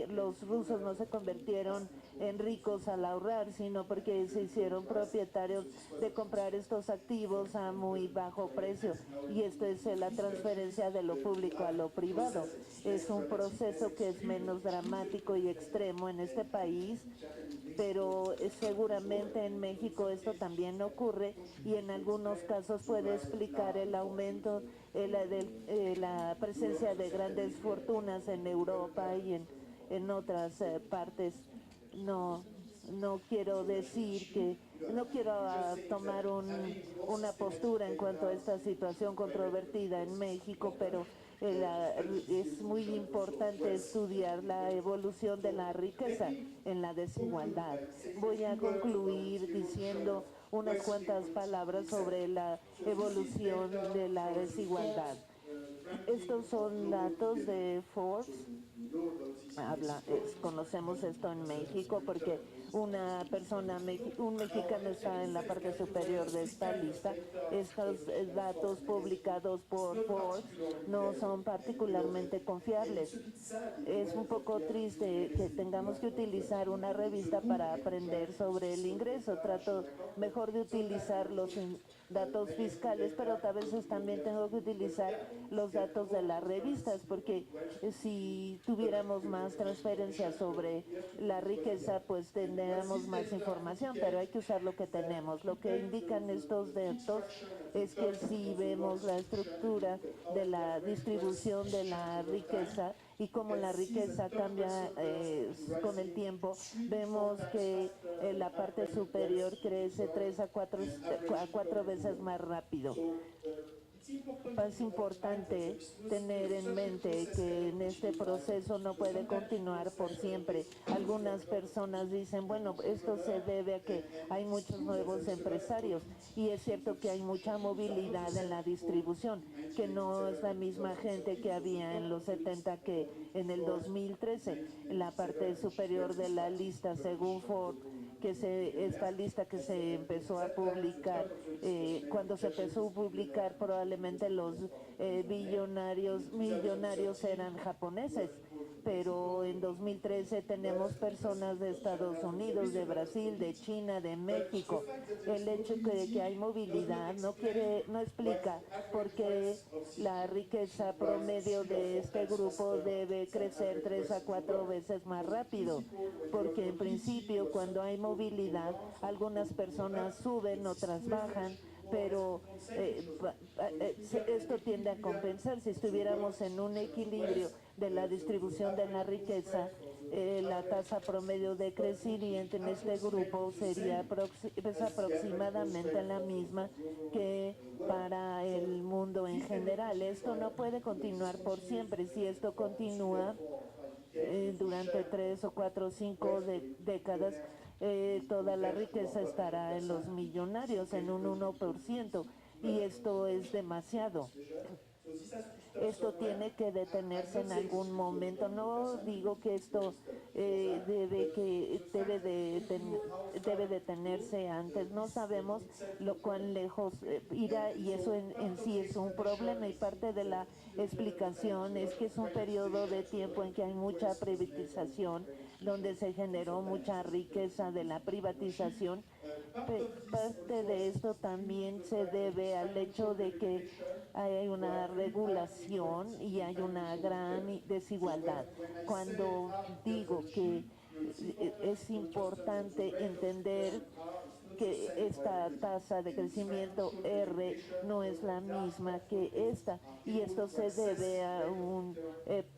F: Los rusos no se convirtieron en ricos al ahorrar, sino porque se hicieron propietarios de comprar estos activos a muy bajo precio y esto es la transferencia de lo público a lo privado. Es un proceso que es menos dramático y extremo en este país, pero seguramente en México esto también ocurre y en algunos casos puede explicar el aumento de la presencia de grandes fortunas en Europa y en otras partes. No quiero decir que, no quiero tomar una postura en cuanto a esta situación controvertida en México, pero es muy importante estudiar la evolución de la riqueza en la desigualdad. Voy a concluir diciendo unas cuantas palabras sobre la evolución de la desigualdad. Estos son datos de Forbes. Conocemos esto en México porque una persona, un mexicano está en la parte superior de esta lista. Estos datos publicados por Forbes no son particularmente confiables. Es un poco triste que tengamos que utilizar una revista para aprender sobre el ingreso. Trato mejor de utilizar los datos fiscales, pero a veces también tengo que utilizar los datos de las revistas, porque si tuviéramos más transferencias sobre la riqueza, pues tendríamos más información, pero hay que usar lo que tenemos. Lo que indican estos datos es que si vemos la estructura de la distribución de la riqueza y cómo la riqueza cambia con el tiempo, vemos que la parte superior crece 3 a 4 veces más rápido. Es importante tener en mente que en este proceso no puede continuar por siempre. Algunas personas dicen, bueno, esto se debe a que hay muchos nuevos empresarios, y es cierto que hay mucha movilidad en la distribución, que no es la misma gente que había en los 70 que en el 2013. En la parte superior de la lista, según Ford, esta lista que se empezó a publicar, cuando se empezó a publicar probablemente los millonarios eran japoneses, pero en 2013 tenemos personas de Estados Unidos, de Brasil, de China, de México. El hecho de que hay movilidad no explica por qué la riqueza promedio de este grupo debe crecer 3 a 4 veces más rápido, porque en principio cuando hay movilidad algunas personas suben, otras bajan, pero esto tiende a compensar. Si estuviéramos en un equilibrio de la distribución de la riqueza, la tasa promedio de crecimiento en este grupo sería aproximadamente la misma que para el mundo en general. Esto no puede continuar por siempre. Si esto continúa durante 3 o 4 o 5 décadas, toda la riqueza estará en los millonarios, en un 1%, y esto es demasiado. Esto tiene que detenerse en algún momento. No digo que esto debe detenerse antes. No sabemos cuán lejos irá, y eso en sí es un problema, y parte de la explicación es que es un periodo de tiempo en que hay mucha privatización, donde se generó mucha riqueza de la privatización. Parte de esto también se debe al hecho de que hay una regulación y hay una gran desigualdad. Cuando digo que es importante entender que esta tasa de crecimiento R no es la misma que esta, y esto se debe a un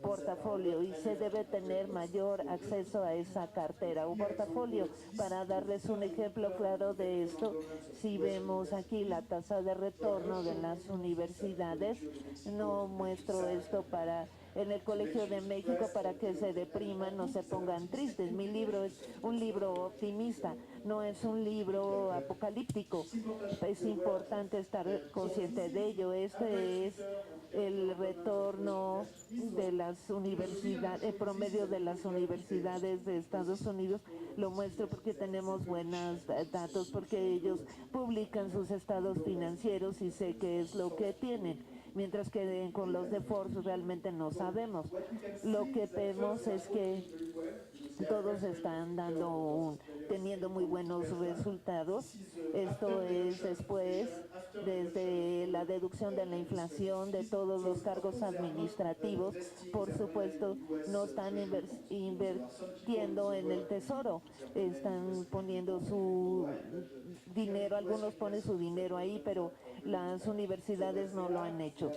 F: portafolio, y se debe tener mayor acceso a esa cartera o portafolio. Para darles un ejemplo claro de esto, si vemos aquí la tasa de retorno de las universidades, no muestro esto en el Colegio de México para que se depriman, no se pongan tristes. Mi libro es un libro optimista, no es un libro apocalíptico. Es importante estar consciente de ello. Este es el retorno de las universidades, el promedio de las universidades de Estados Unidos. Lo muestro porque tenemos buenos datos, porque ellos publican sus estados financieros y sé qué es lo que tienen, mientras que con los de Forbes realmente no sabemos. Lo que vemos es que todos están teniendo muy buenos resultados. Esto es después, desde la deducción de la inflación, de todos los cargos administrativos. Por supuesto, no están invirtiendo en el tesoro, están poniendo su dinero, algunos ponen su dinero ahí, pero las universidades no lo han hecho.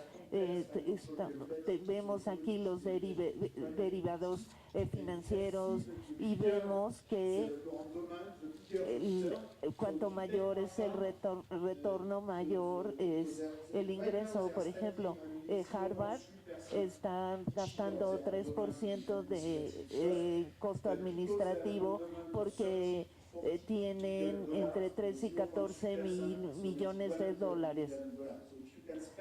F: Vemos aquí los derivados financieros, y vemos que cuanto mayor es el retorno, mayor es el ingreso. Por ejemplo, Harvard está gastando 3% de costo administrativo porque tienen entre 3 y 14 mil millones de dólares.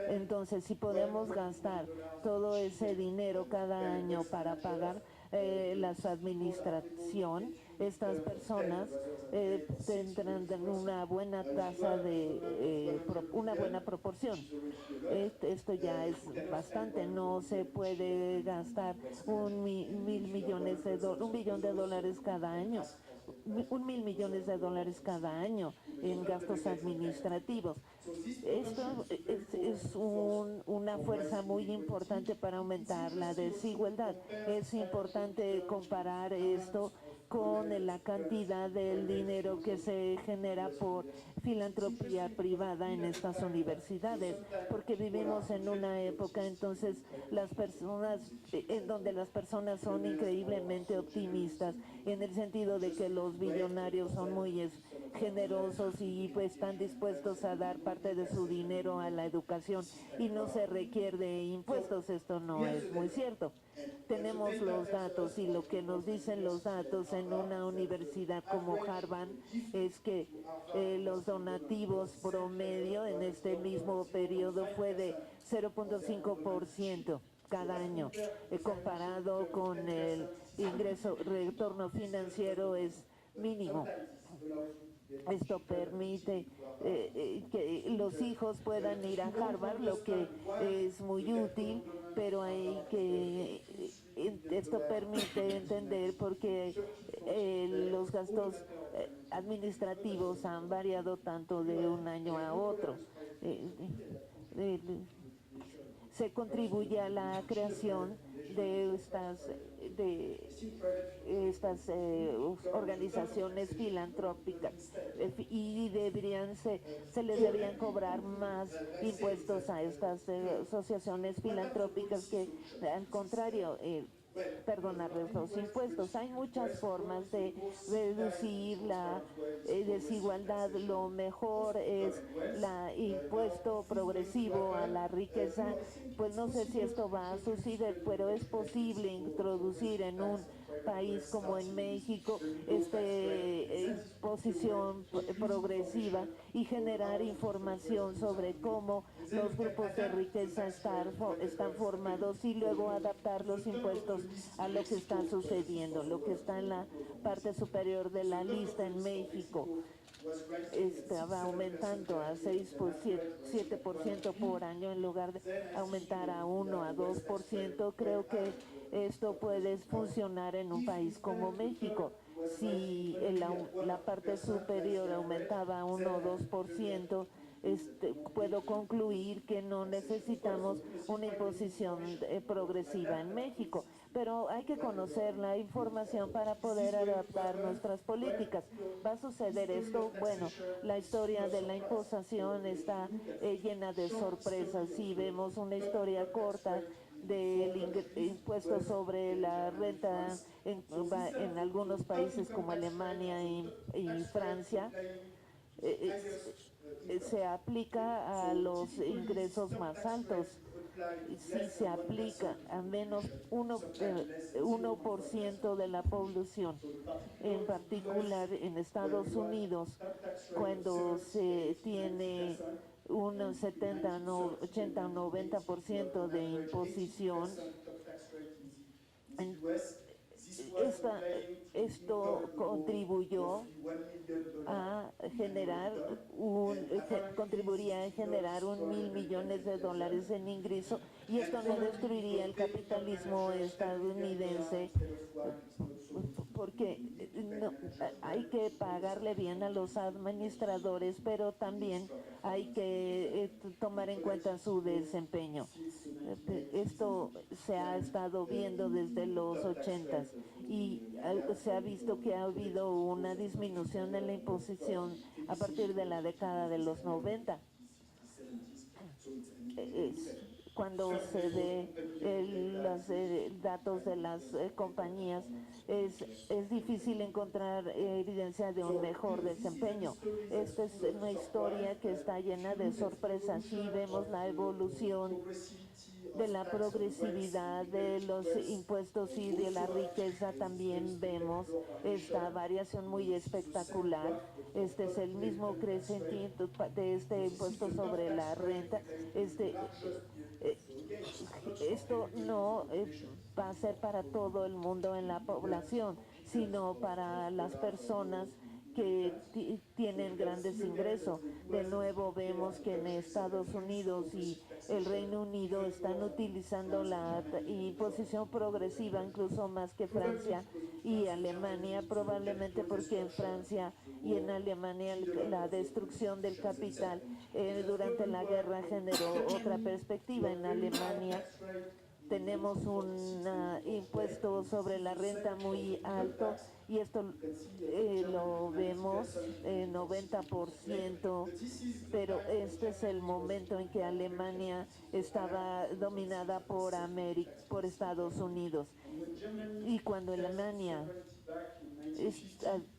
F: Entonces, si podemos gastar todo ese dinero cada año para pagar la administración, estas personas tendrán una buena tasa de una buena proporción. Esto ya es bastante. No se puede gastar un billón de dólares cada año. $1,000 millones cada año en gastos administrativos. Esto es una fuerza muy importante para aumentar la desigualdad. Es importante comparar esto con la cantidad del dinero que se genera por filantropía privada en estas universidades, porque vivimos en una época entonces en donde las personas son increíblemente optimistas, en el sentido de que los billonarios son muy generosos y pues están dispuestos a dar parte de su dinero a la educación y no se requiere impuestos. Esto no es muy cierto. Tenemos los datos y lo que nos dicen los datos en una universidad como Harvard es que los donativos promedio en este mismo periodo fue de 0.5% cada año, comparado con el retorno financiero es mínimo. Esto permite que los hijos puedan ir a Harvard, lo que es muy útil, pero esto permite entender porque los gastos administrativos han variado tanto de un año a otro. Se contribuye a la creación de estas organizaciones filantrópicas y se les deberían cobrar más impuestos a estas asociaciones filantrópicas que al contrario perdonarles los impuestos. Hay muchas formas de reducir la desigualdad. Lo mejor es el impuesto progresivo a la riqueza. Pues no sé si esto va a suceder, pero es posible introducir en un país como en México esta imposición progresiva y generar información sobre cómo los grupos de riqueza están formados y luego adaptar los impuestos a lo que está sucediendo, lo que está en la parte superior de la lista en México. Estaba aumentando a 7% por año en lugar de aumentar a 1 a 2%. Creo que esto puede funcionar en un país como México. Si la parte superior aumentaba 1 o 2%, puedo concluir que no necesitamos una imposición progresiva en México, pero hay que conocer la información para poder adaptar nuestras políticas. ¿Va a suceder esto? Bueno, la historia de la imposición está llena de sorpresas. Si vemos una historia corta del impuesto sobre la renta en algunos países como Alemania y Francia, se aplica a los ingresos más altos. Si se aplica a menos 1% de la población, en particular en Estados Unidos, cuando se tiene un 70, 80 o 90% de imposición, esto contribuyó a contribuiría a generar $1,000 millones en ingreso, y esto no destruiría el capitalismo estadounidense, porque hay que pagarle bien a los administradores, pero también hay que tomar en cuenta su desempeño. Esto se ha estado viendo desde los 80s y se ha visto que ha habido una disminución en la imposición a partir de la década de los 90. cuando se ve los datos de las compañías, es difícil encontrar evidencia de un mejor desempeño. Esta es una historia que está llena de sorpresas y vemos la evolución de la progresividad de los impuestos y de la riqueza. También vemos esta variación muy espectacular. Este es el mismo crecimiento de este impuesto sobre la renta. Esto no va a ser para todo el mundo en la población, sino para las personas que tienen grandes ingresos. De nuevo vemos que en Estados Unidos y el Reino Unido están utilizando la imposición progresiva incluso más que Francia y Alemania, probablemente porque en Francia y en Alemania la destrucción del capital durante la guerra generó otra perspectiva. En Alemania tenemos un impuesto sobre la renta muy alto y esto lo vemos 90%, pero este es el momento en que Alemania estaba dominada por Estados Unidos. Y cuando Alemania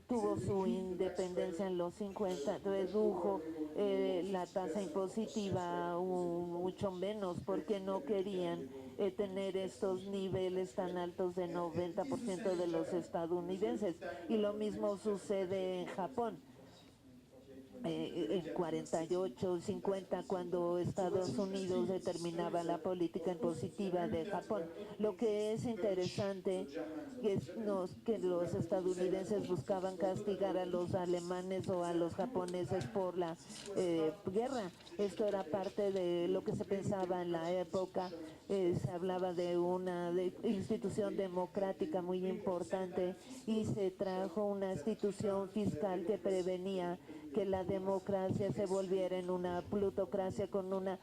F: tuvo su independencia en los 50, redujo la tasa impositiva mucho menos porque no querían tener estos niveles tan altos de 90% de los estadounidenses. Y lo mismo sucede en Japón. En 48, 50, cuando Estados Unidos determinaba la política impositiva de Japón. Lo que es interesante es que los estadounidenses buscaban castigar a los alemanes o a los japoneses por la guerra. Esto era parte de lo que se pensaba en la época. Se hablaba de una institución democrática muy importante y se trajo una institución fiscal que prevenía que la democracia se volviera en una plutocracia con una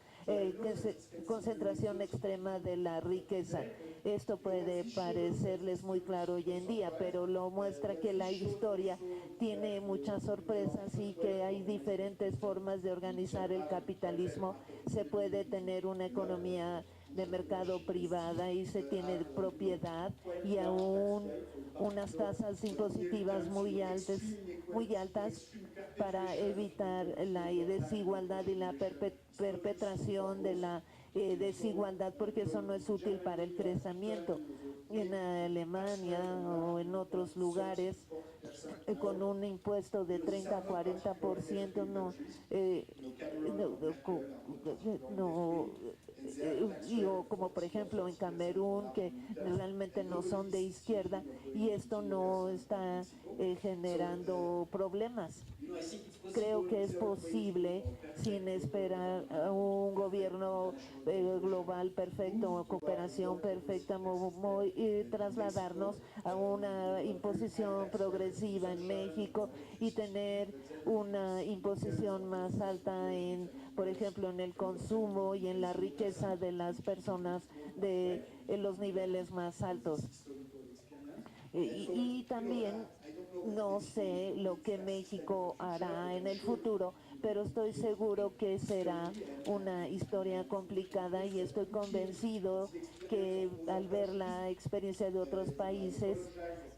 F: concentración extrema de la riqueza. Esto puede parecerles muy claro hoy en día, pero lo muestra que la historia tiene muchas sorpresas y que hay diferentes formas de organizar el capitalismo. Se puede tener una economía de mercado privada y se tiene propiedad y aún unas tasas impositivas muy altas para evitar la desigualdad y la perpetración de la desigualdad, porque eso no es útil para el crecimiento. En Alemania o en otros lugares con un impuesto de 30 a 40% o como por ejemplo en Camerún, que realmente no son de izquierda, y esto no está generando problemas. Creo que es posible, sin esperar a un gobierno global perfecto o cooperación perfecta, trasladarnos a una imposición progresiva en México y tener una imposición más alta por ejemplo, en el consumo y en la riqueza de las personas en los niveles más altos. Y también no sé lo que México hará en el futuro, pero estoy seguro que será una historia complicada y estoy convencido que al ver la experiencia de otros países,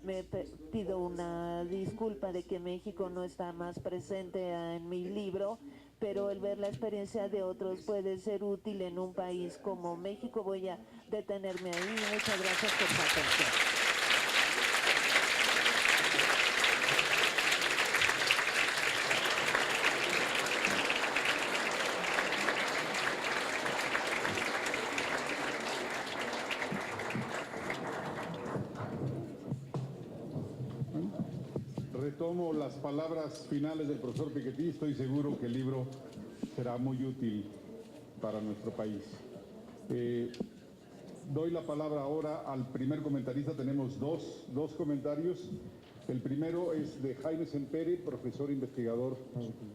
F: me pido una disculpa de que México no está más presente en mi libro, pero el ver la experiencia de otros puede ser útil en un país como México. Voy a detenerme ahí. Muchas gracias por su atención.
D: Retomo las palabras finales del profesor Piketty. Estoy seguro que el libro será muy útil para nuestro país. Doy la palabra ahora al primer comentarista. Tenemos dos comentarios. El primero es de Jaime Sempere, profesor investigador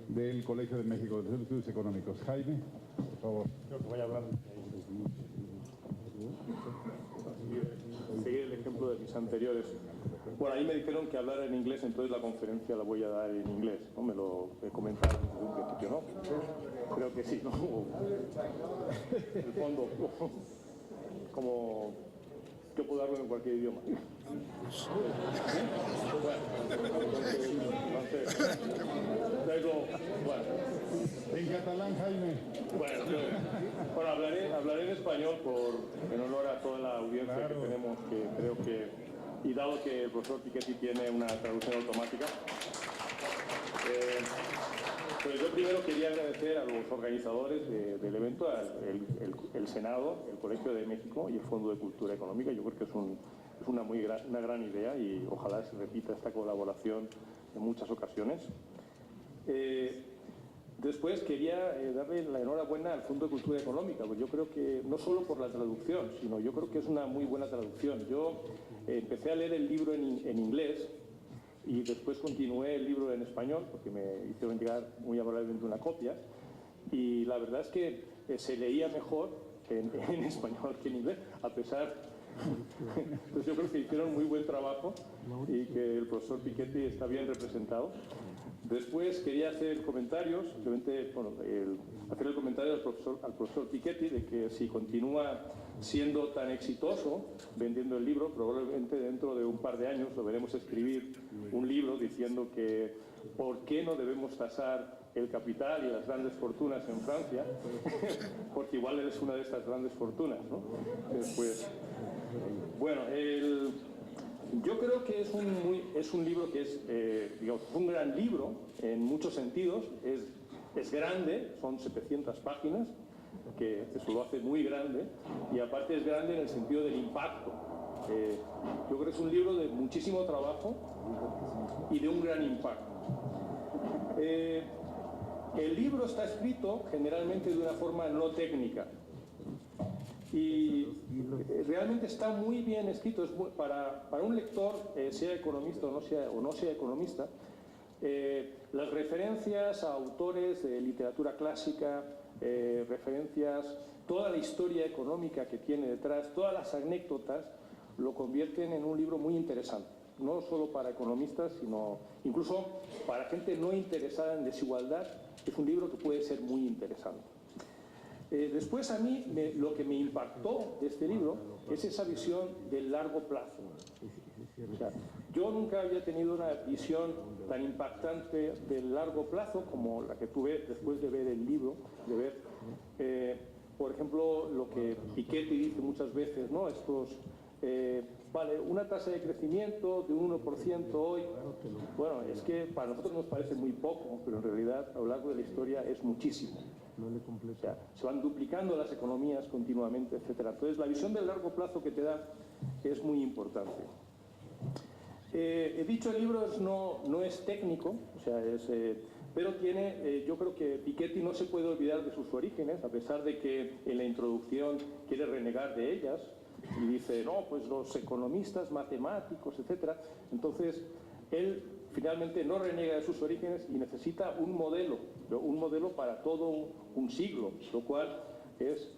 D: del Colegio de México, de los Estudios Económicos. Jaime, por favor.
G: Creo que voy a hablar. Seguir el ejemplo de mis anteriores. Bueno, ahí me dijeron que hablara en inglés, entonces la conferencia la voy a dar en inglés, ¿no? Me lo comentaron desde un principio, ¿no? Creo que sí, ¿no? El fondo, como yo puedo darlo en cualquier idioma. Bueno,
D: En catalán, Jaime.
G: bueno, hablaré en español en honor a toda la audiencia que tenemos, que creo que, y dado que el profesor Piketty tiene una traducción automática, pues yo primero quería agradecer a los organizadores del evento, el Senado, el Colegio de México y el Fondo de Cultura Económica. Yo creo que es una gran idea y ojalá se repita esta colaboración en muchas ocasiones. Después quería darle la enhorabuena al Fondo de Cultura Económica, pues yo creo que no solo por la traducción, sino yo creo que es una muy buena traducción. Yo empecé a leer el libro en inglés y después continué el libro en español, porque me hicieron llegar muy amablemente una copia, y la verdad es que se leía mejor en español que en inglés, a pesar. Entonces yo creo que hicieron muy buen trabajo y que el profesor Piketty está bien representado. Después quería hacer comentarios, simplemente, bueno, hacer el comentario al profesor Piketty de que si continúa siendo tan exitoso vendiendo el libro, probablemente dentro de un par de años lo veremos escribir un libro diciendo que por qué no debemos tasar el capital y las grandes fortunas en Francia, porque igual eres una de estas grandes fortunas, ¿no? Después, bueno, yo creo que es un libro que es, digamos, un gran libro en muchos sentidos. Es grande, son 700 páginas, que eso lo hace muy grande, y aparte es grande en el sentido del impacto. Yo creo que es un libro de muchísimo trabajo y de un gran impacto. El libro está escrito generalmente de una forma no técnica. Y realmente está muy bien escrito. Para un lector, sea economista o no sea economista, las referencias a autores de literatura clásica, referencias, toda la historia económica que tiene detrás, todas las anécdotas, lo convierten en un libro muy interesante. No solo para economistas, sino incluso para gente no interesada en desigualdad. Es un libro que puede ser muy interesante. Después a mí lo que me impactó de este libro es esa visión del largo plazo. O sea, yo nunca había tenido una visión tan impactante del largo plazo como la que tuve después de ver el libro, de ver, por ejemplo, lo que Piketty dice muchas veces, ¿no? Vale, una tasa de crecimiento de un 1% hoy, bueno, es que para nosotros nos parece muy poco, pero en realidad a lo largo de la historia es muchísimo. O sea, se van duplicando las economías continuamente, etc. Entonces, la visión del largo plazo que te da es muy importante. He dicho, el libro no es técnico, o sea, pero tiene, yo creo que Piketty no se puede olvidar de sus orígenes, a pesar de que en la introducción quiere renegar de ellas y dice, no, pues los economistas, matemáticos, etc. Entonces, él finalmente no reniega de sus orígenes y necesita un modelo para todo un siglo, lo cual es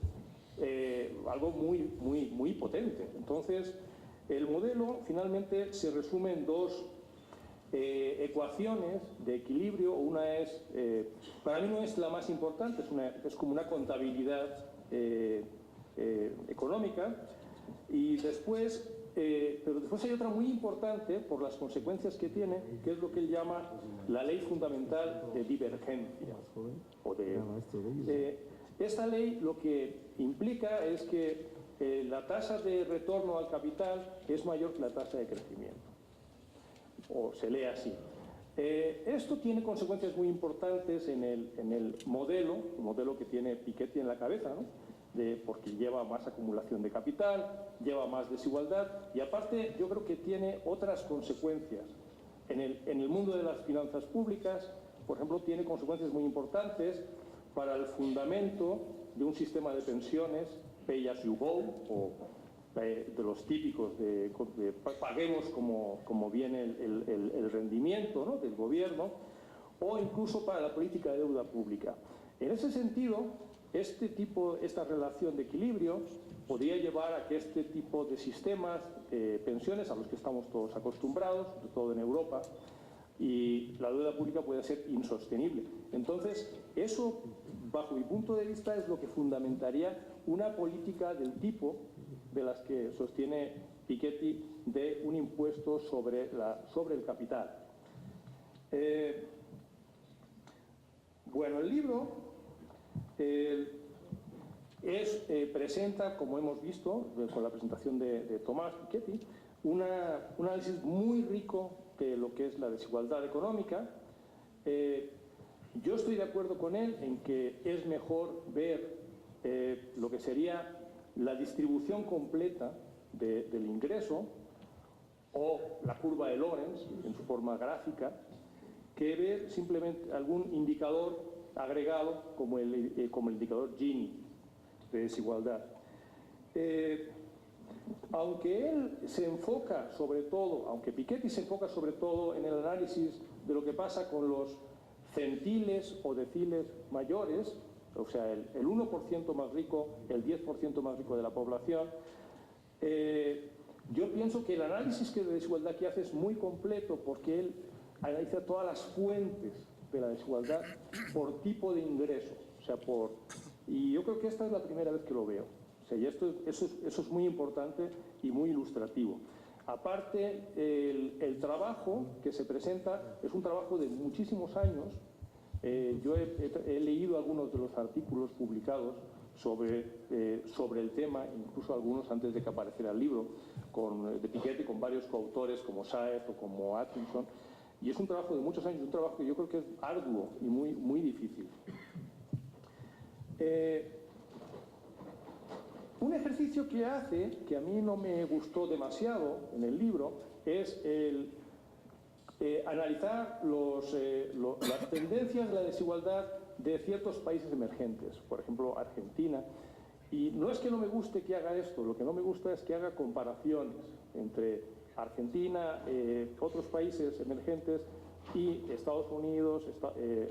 G: algo muy potente. Entonces, el modelo finalmente se resume en dos ecuaciones de equilibrio. Una es, para mí no es la más importante, es como una contabilidad económica, y después, pero después hay otra muy importante por las consecuencias que tiene, que es lo que él llama la ley fundamental de divergencia. Esta ley lo que implica es que la tasa de retorno al capital es mayor que la tasa de crecimiento, o se lee así. Esto tiene consecuencias muy importantes en el modelo que tiene Piketty en la cabeza, ¿no? Porque lleva más acumulación de capital, lleva más desigualdad, y aparte yo creo que tiene otras consecuencias. En el mundo de las finanzas públicas, por ejemplo, tiene consecuencias muy importantes para el fundamento de un sistema de pensiones pay as you go, o de los típicos de paguemos como viene el rendimiento, ¿no?, del gobierno, o incluso para la política de deuda pública. En ese sentido, esta relación de equilibrio podría llevar a que este tipo de sistemas, pensiones a los que estamos todos acostumbrados, sobre todo en Europa, y la deuda pública puede ser insostenible. Entonces, eso, bajo mi punto de vista, es lo que fundamentaría una política del tipo de las que sostiene Piketty, de un impuesto sobre el capital. Bueno, el libro presenta, como hemos visto con la presentación de Tomás Piketty, un análisis muy rico de lo que es la desigualdad económica. Yo estoy de acuerdo con él en que es mejor ver lo que sería la distribución completa del ingreso o la curva de Lorenz en su forma gráfica, que ver simplemente algún indicador agregado como el indicador Gini de desigualdad. Aunque él se enfoca sobre todo, aunque Piketty se enfoca sobre todo en el análisis de lo que pasa con los centiles o deciles mayores, o sea, el 1% más rico, el 10% más rico de la población, yo pienso que el análisis de desigualdad que hace es muy completo, porque él analiza todas las fuentes de la desigualdad por tipo de ingreso, o sea, y yo creo que esta es la primera vez que lo veo. O sea, y eso es muy importante y muy ilustrativo. Aparte, el trabajo que se presenta es un trabajo de muchísimos años. Yo he leído algunos de los artículos publicados sobre el tema, incluso algunos antes de que apareciera el libro, de Piketty, con varios coautores como Saez o como Atkinson. Y es un trabajo de muchos años, un trabajo que yo creo que es arduo y muy, muy difícil. Un ejercicio que hace, que a mí no me gustó demasiado en el libro, es analizar las tendencias de la desigualdad de ciertos países emergentes, por ejemplo Argentina. Y no es que no me guste que haga esto, lo que no me gusta es que haga comparaciones entre Argentina, otros países emergentes y Estados Unidos,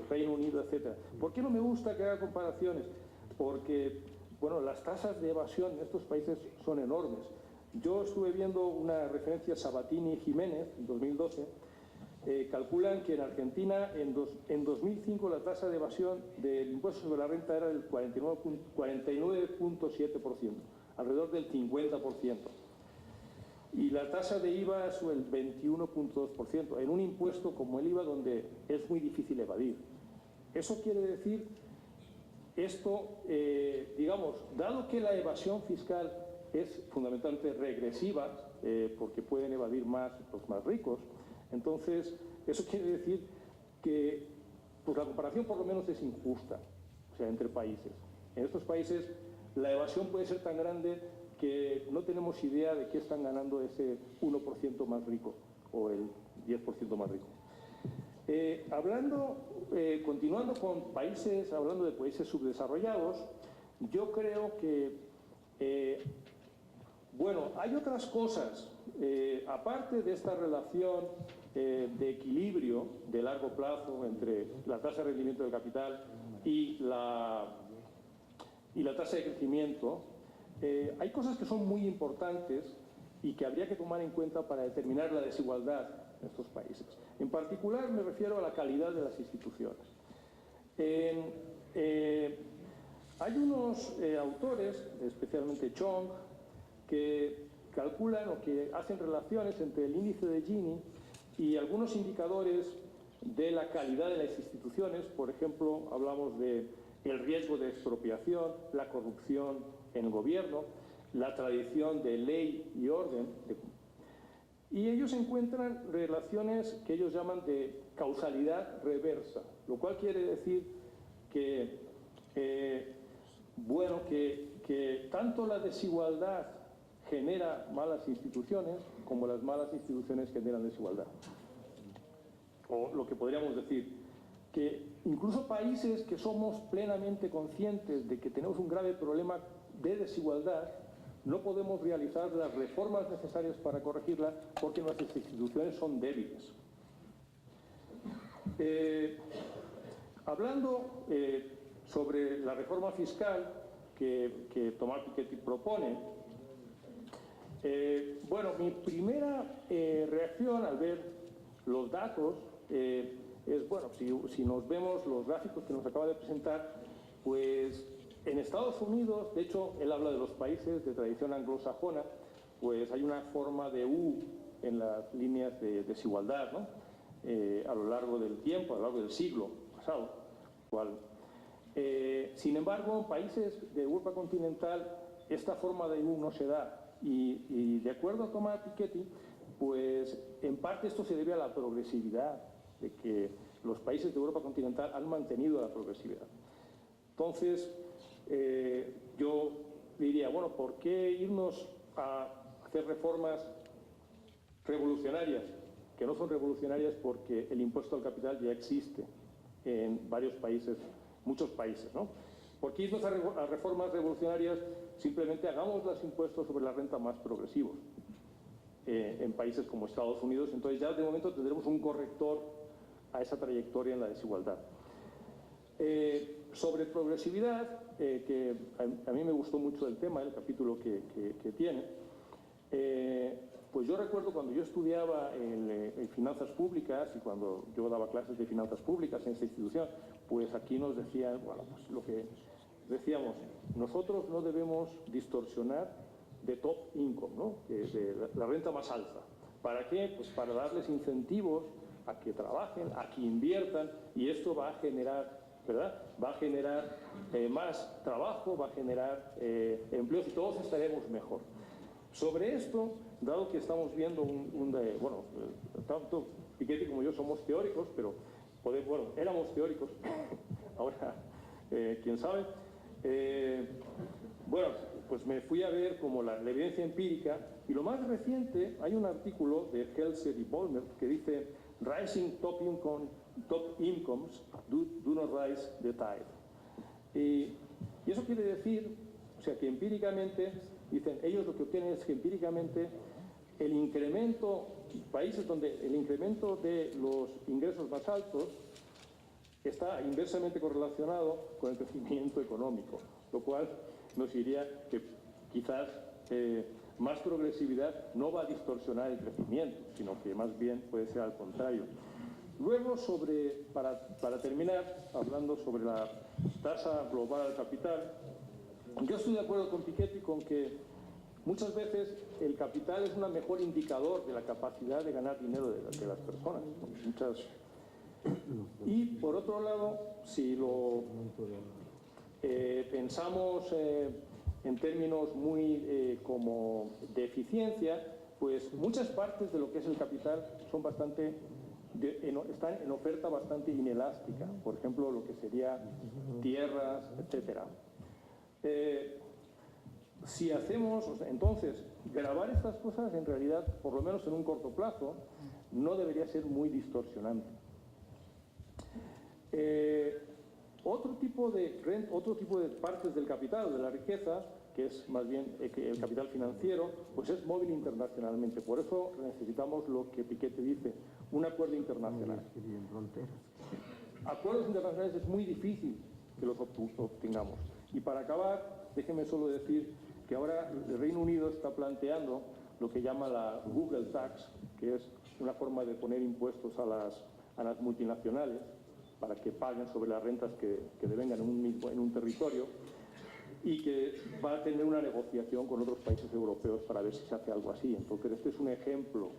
G: Reino Unido, etc. ¿Por qué no me gusta que haga comparaciones? Porque, bueno, las tasas de evasión en estos países son enormes. Yo estuve viendo una referencia Sabatini y Jiménez, en 2012, calculan que en Argentina en 2005 la tasa de evasión del impuesto sobre la renta era del 49,7%, alrededor del 50%. Y la tasa de IVA es el 21,2%, en un impuesto como el IVA donde es muy difícil evadir. Eso quiere decir, digamos, dado que la evasión fiscal es fundamentalmente regresiva, porque pueden evadir más los más ricos, entonces eso quiere decir que pues, la comparación por lo menos es injusta, o sea, entre países. En estos países la evasión puede ser tan grande que no tenemos idea de qué están ganando ese 1% más rico o el 10% más rico. Continuando con países, hablando de países subdesarrollados, yo creo que, bueno, hay otras cosas, aparte de esta relación de equilibrio de largo plazo entre la tasa de rendimiento del capital y la tasa de crecimiento, hay cosas que son muy importantes y que habría que tomar en cuenta para determinar la desigualdad en estos países. En particular me refiero a la calidad de las instituciones. Hay unos autores, especialmente Chong, que calculan o que hacen relaciones entre el índice de Gini y algunos indicadores de la calidad de las instituciones. Por ejemplo, hablamos de el riesgo de expropiación, la corrupción en el gobierno, la tradición de ley y orden. Y ellos encuentran relaciones que ellos llaman de causalidad reversa, lo cual quiere decir que, bueno, que tanto la desigualdad genera malas instituciones como las malas instituciones generan desigualdad. O lo que podríamos decir, que incluso países que somos plenamente conscientes de que tenemos un grave problema de desigualdad, no podemos realizar las reformas necesarias para corregirla porque nuestras instituciones son débiles. Hablando sobre la reforma fiscal que Tomás Piketty propone, Bueno, mi primera reacción al ver los datos es, bueno, si nos vemos los gráficos que nos acaba de presentar, pues en Estados Unidos, de hecho, él habla de los países de tradición anglosajona, pues hay una forma de U en las líneas de desigualdad, ¿no? A lo largo del tiempo, a lo largo del siglo pasado. Sin embargo, en países de Europa continental, esta forma de U no se da. Y de acuerdo a Thomas Piketty, pues en parte esto se debe a la progresividad, de que los países de Europa continental han mantenido la progresividad. Entonces, yo diría, bueno, ¿por qué irnos a hacer reformas revolucionarias? Que no son revolucionarias porque el impuesto al capital ya existe en varios países, muchos países, ¿no? ¿Por qué irnos a reformas revolucionarias? Simplemente hagamos los impuestos sobre la renta más progresivos en países como Estados Unidos. Entonces ya de momento tendremos un corrector a esa trayectoria en la desigualdad. Sobre progresividad, que a mí me gustó mucho el tema, el capítulo que tiene, pues yo recuerdo cuando yo estudiaba en finanzas públicas y cuando yo daba clases de finanzas públicas en esta institución, pues aquí nos decían, bueno, pues lo que decíamos, nosotros no debemos distorsionar de top income, ¿no? De la renta más alta. ¿Para qué? Pues para darles incentivos a que trabajen, a que inviertan, y esto va a generar, ¿verdad? Va a generar más trabajo, va a generar empleos y todos estaremos mejor. Sobre esto, dado que estamos viendo bueno, tanto Piketty como yo somos teóricos, pero bueno, éramos teóricos, ahora quién sabe. Bueno, pues me fui a ver como la evidencia empírica, y lo más reciente, hay un artículo de Helser y Ballmer que dice Rising top incomes do not rise the tide. Y eso quiere decir, o sea, que empíricamente, dicen, ellos lo que obtienen es que empíricamente el incremento, países donde el incremento de los ingresos más altos está inversamente correlacionado con el crecimiento económico, lo cual nos diría que quizás más progresividad no va a distorsionar el crecimiento, sino que más bien puede ser al contrario. Luego, para terminar, hablando sobre la tasa global al capital, yo estoy de acuerdo con Piketty con que muchas veces el capital es un mejor indicador de la capacidad de ganar dinero de las personas. Y por otro lado, si lo pensamos en términos muy como de eficiencia, pues muchas partes de lo que es el capital son están en oferta bastante inelástica. Por ejemplo, lo que sería tierras, etcétera. Si hacemos, entonces, grabar estas cosas en realidad, por lo menos en un corto plazo, no debería ser muy distorsionante. Otro tipo de partes del capital, de la riqueza, que es más bien el capital financiero, pues es móvil internacionalmente. Por eso necesitamos lo que Piketty dice, un acuerdo internacional. Acuerdos internacionales es muy difícil que los obtengamos. Y para acabar, déjenme solo decir que ahora el Reino Unido está planteando lo que llama la Google Tax, que es una forma de poner impuestos a las multinacionales para que paguen sobre las rentas que devengan en un territorio, y que va a tener una negociación con otros países europeos para ver si se hace algo así. Entonces, este es un ejemplo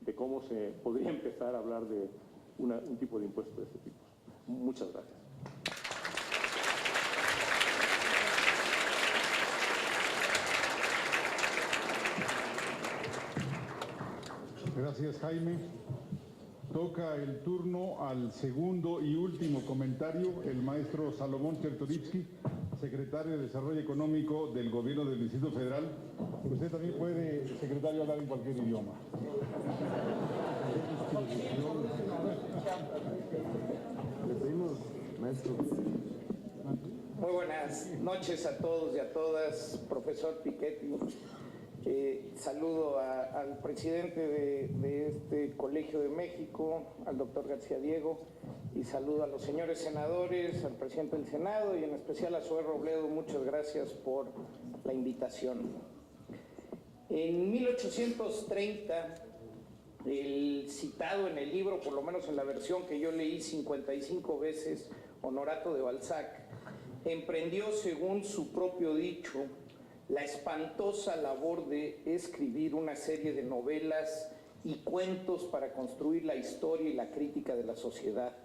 G: de cómo se podría empezar a hablar de un tipo de impuesto de este tipo. Muchas gracias.
D: Gracias, Jaime. Toca el turno al segundo y último comentario, el maestro Salomón Chertorivsky, secretario de Desarrollo Económico del Gobierno del Distrito Federal. Usted también puede, secretario, hablar en cualquier idioma.
B: Le pedimos, maestro.
H: Muy buenas noches a todos y a todas, profesor Piketty. Saludo al presidente de este Colegio de México, al doctor García Diego, y saludo a los señores senadores, al presidente del Senado y en especial a Zoé Robledo. Muchas gracias por la invitación. En 1830, el citado en el libro, por lo menos en la versión que yo leí 55 veces, Honorato de Balzac, emprendió, según su propio dicho, la espantosa labor de escribir una serie de novelas y cuentos para construir la historia y la crítica de la sociedad,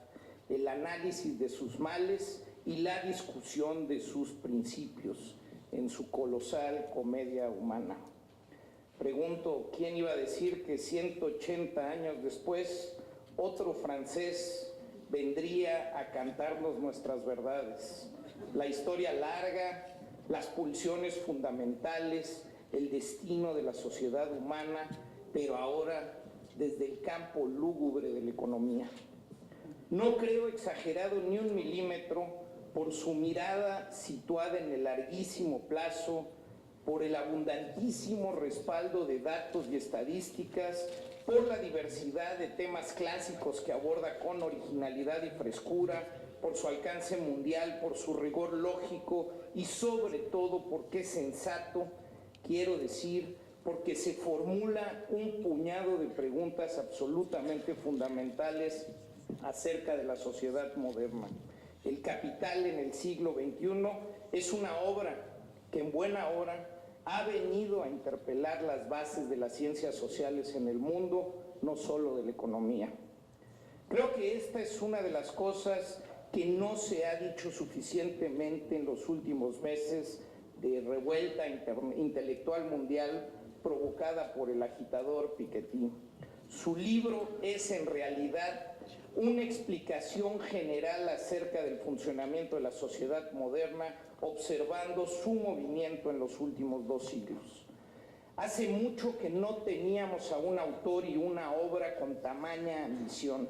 H: el análisis de sus males y la discusión de sus principios en su colosal comedia humana. Pregunto, ¿quién iba a decir que 180 años después otro francés vendría a cantarnos nuestras verdades? La historia larga, las pulsiones fundamentales, el destino de la sociedad humana, pero ahora desde el campo lúgubre de la economía. No creo exagerado ni un milímetro por su mirada situada en el larguísimo plazo, por el abundantísimo respaldo de datos y estadísticas, por la diversidad de temas clásicos que aborda con originalidad y frescura, por su alcance mundial, por su rigor lógico y sobre todo porque es sensato, quiero decir, porque se formula un puñado de preguntas absolutamente fundamentales acerca de la sociedad moderna. El Capital en el siglo XXI es una obra que en buena hora ha venido a interpelar las bases de las ciencias sociales en el mundo, no solo de la economía. Creo que esta es una de las cosas que no se ha dicho suficientemente en los últimos meses de revuelta intelectual mundial provocada por el agitador Piketty. Su libro es en realidad una explicación general acerca del funcionamiento de la sociedad moderna, observando su movimiento en los últimos 2 siglos. Hace mucho que no teníamos a un autor y una obra con tamaña ambición.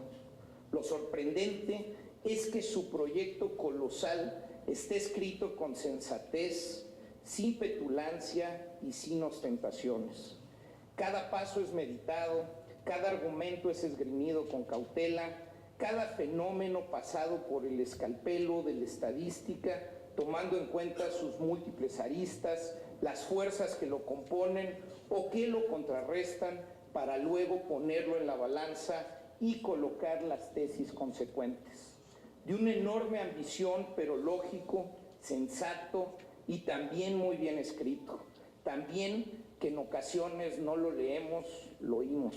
H: Lo sorprendente es que su proyecto colosal esté escrito con sensatez, sin petulancia y sin ostentaciones. Cada paso es meditado, cada argumento es esgrimido con cautela, cada fenómeno pasado por el escalpelo de la estadística, tomando en cuenta sus múltiples aristas, las fuerzas que lo componen o que lo contrarrestan, para luego ponerlo en la balanza y colocar las tesis consecuentes. De una enorme ambición, pero lógico, sensato y también muy bien escrito. También que en ocasiones no lo leemos, lo oímos.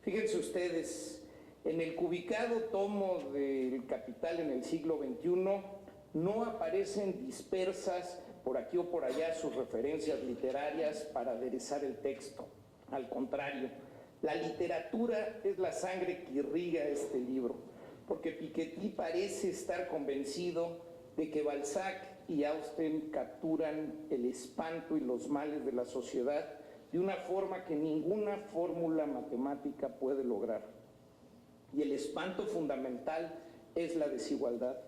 H: Fíjense ustedes, en el cubicado tomo del Capital en el siglo XXI no aparecen dispersas por aquí o por allá sus referencias literarias para aderezar el texto. Al contrario, la literatura es la sangre que irriga este libro, porque Piketty parece estar convencido de que Balzac y Austen capturan el espanto y los males de la sociedad de una forma que ninguna fórmula matemática puede lograr. Y el espanto fundamental es la desigualdad.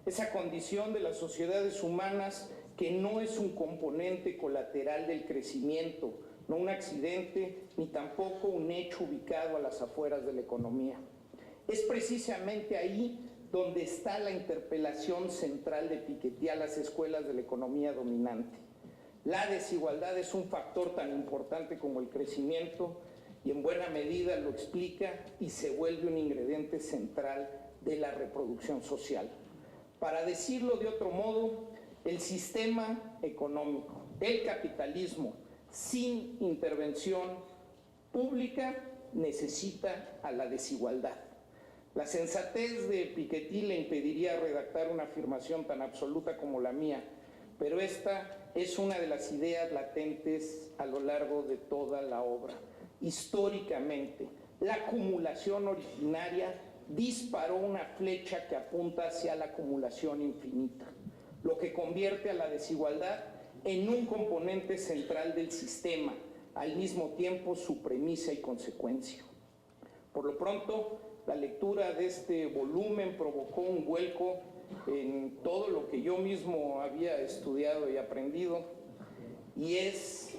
H: Esa condición de las sociedades humanas que no es un componente colateral del crecimiento, no un accidente, ni tampoco un hecho ubicado a las afueras de la economía. Es precisamente ahí donde está la interpelación central de Piketty a las escuelas de la economía dominante. La desigualdad es un factor tan importante como el crecimiento y en buena medida lo explica y se vuelve un ingrediente central de la reproducción social. Para decirlo de otro modo, el sistema económico, el capitalismo, sin intervención pública, necesita a la desigualdad. La sensatez de Piketty le impediría redactar una afirmación tan absoluta como la mía, pero esta es una de las ideas latentes a lo largo de toda la obra. Históricamente, la acumulación originaria disparó una flecha que apunta hacia la acumulación infinita, lo que convierte a la desigualdad en un componente central del sistema, al mismo tiempo su premisa y consecuencia. Por lo pronto, la lectura de este volumen provocó un vuelco en todo lo que yo mismo había estudiado y aprendido, y es,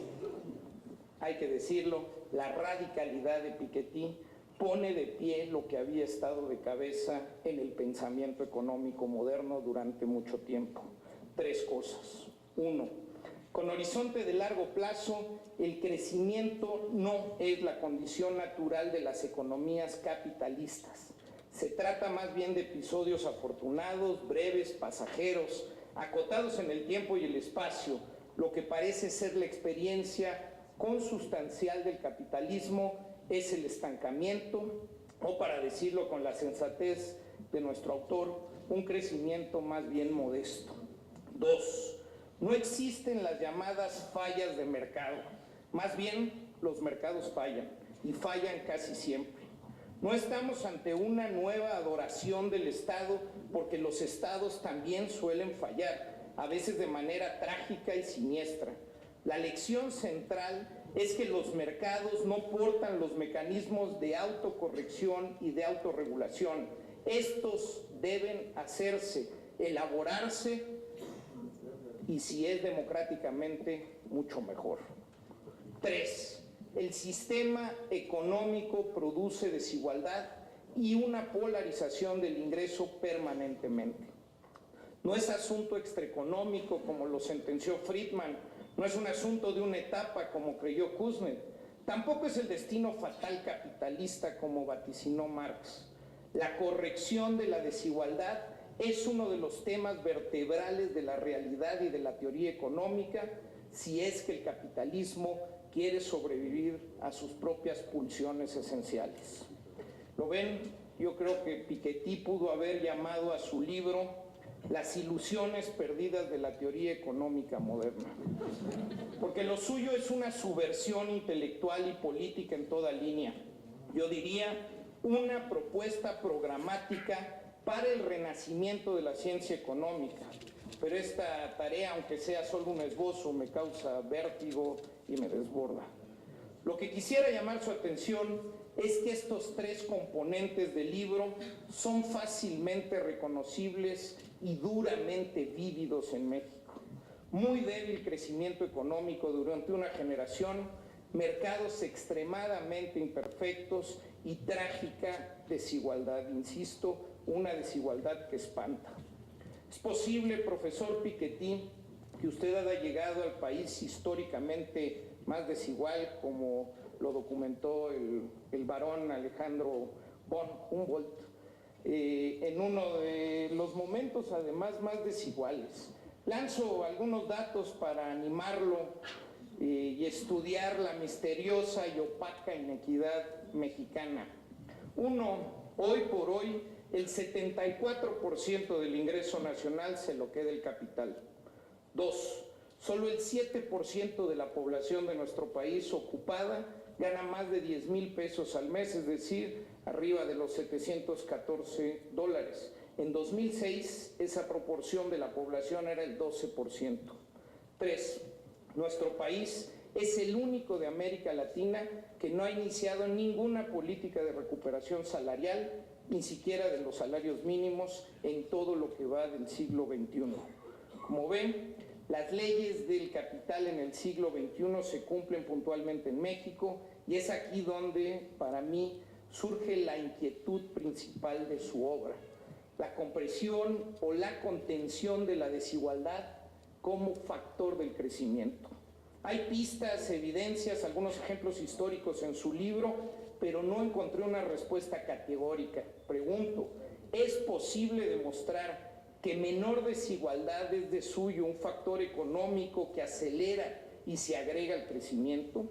H: hay que decirlo, la radicalidad de Piketty pone de pie lo que había estado de cabeza en el pensamiento económico moderno durante mucho tiempo. 3 cosas. 1, Con horizonte de largo plazo, el crecimiento no es la condición natural de las economías capitalistas. Se trata más bien de episodios afortunados, breves, pasajeros, acotados en el tiempo y el espacio, lo que parece ser la experiencia consustancial del capitalismo es el estancamiento, o para decirlo con la sensatez de nuestro autor, un crecimiento más bien modesto. 2. No existen las llamadas fallas de mercado, más bien los mercados fallan, y fallan casi siempre. No estamos ante una nueva adoración del Estado, porque los Estados también suelen fallar, a veces de manera trágica y siniestra. La lección central es que los mercados no portan los mecanismos de autocorrección y de autorregulación. Estos deben hacerse, elaborarse, y si es democráticamente, mucho mejor. 3. El sistema económico produce desigualdad y una polarización del ingreso permanentemente. No es asunto extraeconómico como lo sentenció Friedman, no es un asunto de una etapa como creyó Kuznets, tampoco es el destino fatal capitalista como vaticinó Marx. La corrección de la desigualdad es uno de los temas vertebrales de la realidad y de la teoría económica, si es que el capitalismo quiere sobrevivir a sus propias pulsiones esenciales. ¿Lo ven? Yo creo que Piketty pudo haber llamado a su libro Las ilusiones perdidas de la teoría económica moderna. Porque lo suyo es una subversión intelectual y política en toda línea. Yo diría una propuesta programática para el renacimiento de la ciencia económica. Pero esta tarea, aunque sea solo un esbozo, me causa vértigo y me desborda. Lo que quisiera llamar su atención es que estos 3 componentes del libro son fácilmente reconocibles y duramente vívidos en México. Muy débil crecimiento económico durante una generación, mercados extremadamente imperfectos y trágica desigualdad, insisto, una desigualdad que espanta. Es posible, profesor Piketty, que usted haya llegado al país históricamente más desigual, como lo documentó el barón Alejandro von Humboldt, en uno de los momentos además más desiguales. Lanzo algunos datos para animarlo y estudiar la misteriosa y opaca inequidad mexicana. 1, hoy por hoy, el 74% del ingreso nacional se lo queda el capital. 2, solo el 7% de la población de nuestro país ocupada gana más de 10,000 pesos al mes, es decir, arriba de los $714. En 2006, esa proporción de la población era el 12%. 3, nuestro país es el único de América Latina que no ha iniciado ninguna política de recuperación salarial, ni siquiera de los salarios mínimos, en todo lo que va del siglo XXI. Como ven, las leyes del capital en el siglo XXI se cumplen puntualmente en México, y es aquí donde, para mí, surge la inquietud principal de su obra: la compresión o la contención de la desigualdad como factor del crecimiento. Hay pistas, evidencias, algunos ejemplos históricos en su libro, pero no encontré una respuesta categórica. Pregunto, ¿es posible demostrar que menor desigualdad es de suyo un factor económico que acelera y se agrega al crecimiento?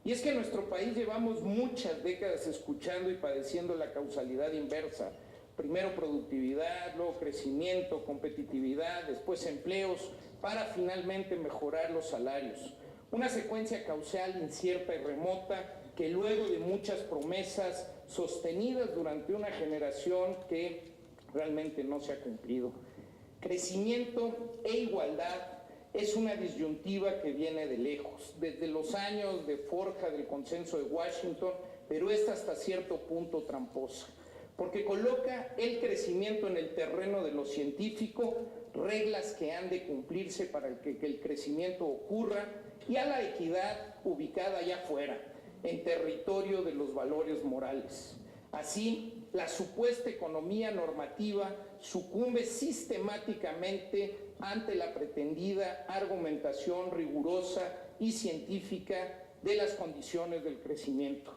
H: Y es que en nuestro país llevamos muchas décadas escuchando y padeciendo la causalidad inversa. Primero productividad, luego crecimiento, competitividad, después empleos, para finalmente mejorar los salarios. Una secuencia causal incierta y remota que luego de muchas promesas sostenidas durante una generación que realmente no se ha cumplido. Crecimiento e igualdad es una disyuntiva que viene de lejos, desde los años de forja del Consenso de Washington, pero esta hasta cierto punto tramposa, porque coloca el crecimiento en el terreno de lo científico, reglas que han de cumplirse para que el crecimiento ocurra, y a la equidad ubicada allá afuera, en territorio de los valores morales. Así, la supuesta economía normativa sucumbe sistemáticamente ante la pretendida argumentación rigurosa y científica de las condiciones del crecimiento.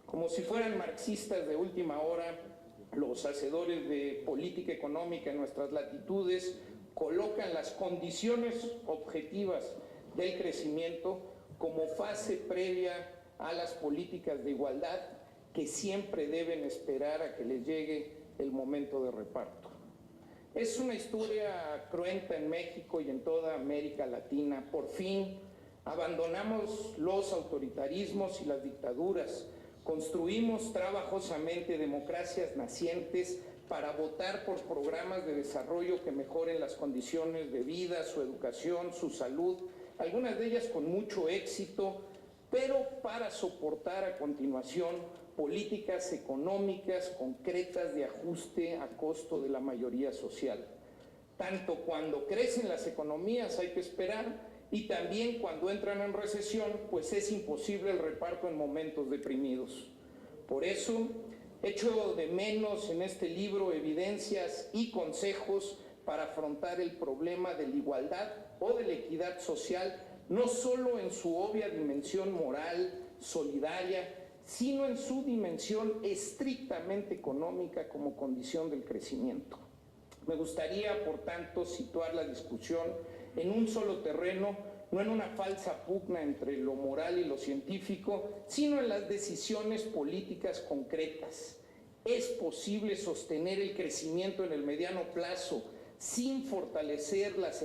H: Como si fueran marxistas de última hora, los hacedores de política económica en nuestras latitudes colocan las condiciones objetivas del crecimiento como fase previa a las políticas de igualdad que siempre deben esperar a que les llegue el momento de reparto. Es una historia cruenta en México y en toda América Latina. Por fin abandonamos los autoritarismos y las dictaduras, construimos trabajosamente democracias nacientes para votar por programas de desarrollo que mejoren las condiciones de vida, su educación, su salud, algunas de ellas con mucho éxito, pero para soportar a continuación políticas económicas concretas de ajuste a costo de la mayoría social. Tanto cuando crecen las economías hay que esperar, y también cuando entran en recesión, pues es imposible el reparto en momentos deprimidos. Por eso, echo de menos en este libro evidencias y consejos para afrontar el problema de la igualdad o de la equidad social, no solo en su obvia dimensión moral, solidaria, sino en su dimensión estrictamente económica como condición del crecimiento. Me gustaría, por tanto, situar la discusión en un solo terreno, no en una falsa pugna entre lo moral y lo científico, sino en las decisiones políticas concretas. ¿Es posible sostener el crecimiento en el mediano plazo sin fortalecer las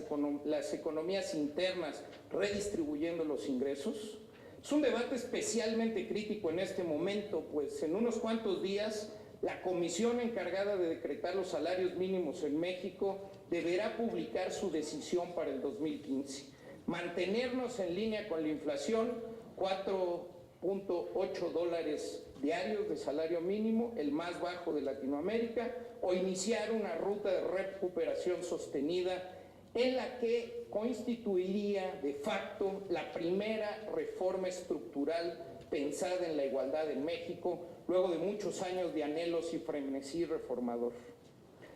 H: economías internas, redistribuyendo los ingresos? Es un debate especialmente crítico en este momento, pues en unos cuantos días la comisión encargada de decretar los salarios mínimos en México deberá publicar su decisión para el 2015. Mantenernos en línea con la inflación, 4.8 dólares diarios de salario mínimo, el más bajo de Latinoamérica, o iniciar una ruta de recuperación sostenida en la que constituiría de facto la primera reforma estructural pensada en la igualdad en México, luego de muchos años de anhelos y frenesí reformador.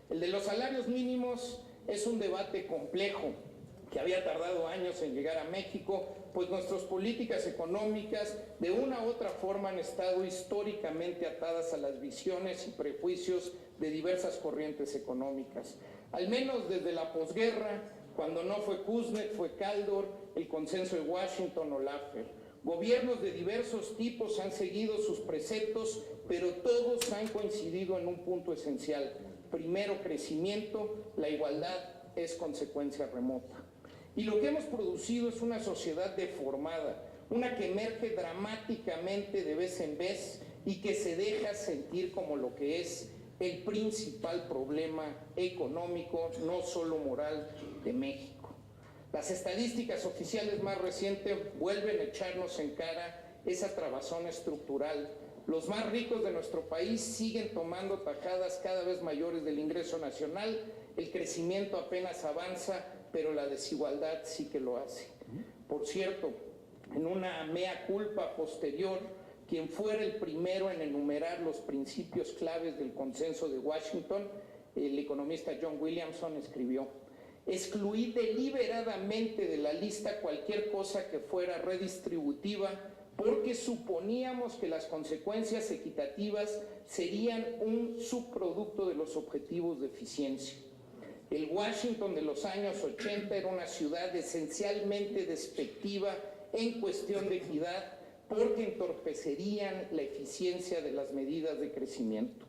H: El de los salarios mínimos es un debate complejo que había tardado años en llegar a México, pues nuestras políticas económicas de una u otra forma han estado históricamente atadas a las visiones y prejuicios de diversas corrientes económicas. Al menos desde la posguerra, cuando no fue Kuznets, fue Kaldor, el consenso de Washington o Laffer. Gobiernos de diversos tipos han seguido sus preceptos, pero todos han coincidido en un punto esencial. Primero crecimiento, la igualdad es consecuencia remota. Y lo que hemos producido es una sociedad deformada, una que emerge dramáticamente de vez en vez y que se deja sentir como lo que es el principal problema económico, no solo moral, de México. Las estadísticas oficiales más recientes vuelven a echarnos en cara esa trabazón estructural. Los más ricos de nuestro país siguen tomando tajadas cada vez mayores del ingreso nacional, el crecimiento apenas avanza, pero la desigualdad sí que lo hace. Por cierto, en una mea culpa posterior, quien fuera el primero en enumerar los principios claves del consenso de Washington, el economista John Williamson escribió: excluí deliberadamente de la lista cualquier cosa que fuera redistributiva porque suponíamos que las consecuencias equitativas serían un subproducto de los objetivos de eficiencia. El Washington de los años 80 era una ciudad esencialmente despectiva en cuestión de equidad porque entorpecerían la eficiencia de las medidas de crecimiento.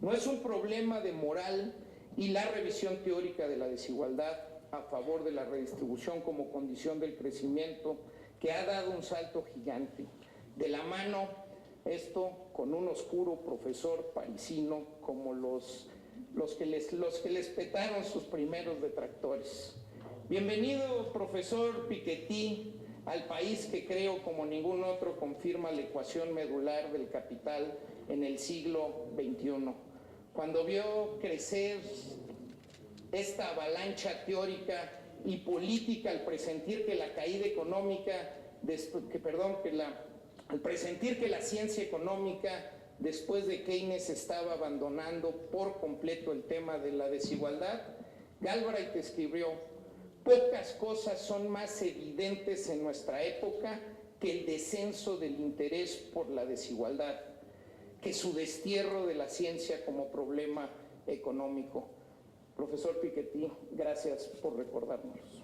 H: No es un problema de moral y la revisión teórica de la desigualdad a favor de la redistribución como condición del crecimiento que ha dado un salto gigante. De la mano esto con un oscuro profesor parisino como los que les petaron sus primeros detractores. Bienvenido, profesor Piketty, al país que creo como ningún otro confirma la ecuación medular del capital en el siglo XXI. Cuando vio crecer esta avalancha teórica y política al presentir que la caída económica, al presentir que la ciencia económica después de Keynes estaba abandonando por completo el tema de la desigualdad, Galbraith escribió: pocas cosas son más evidentes en nuestra época que el descenso del interés por la desigualdad, que su destierro de la ciencia como problema económico. Profesor Piketty, gracias por recordárnoslos.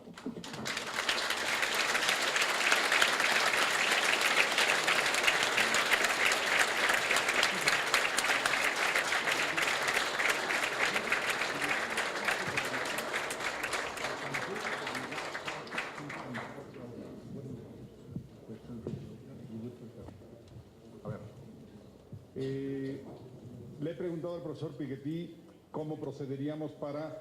D: Le he preguntado al profesor Piketty cómo procederíamos para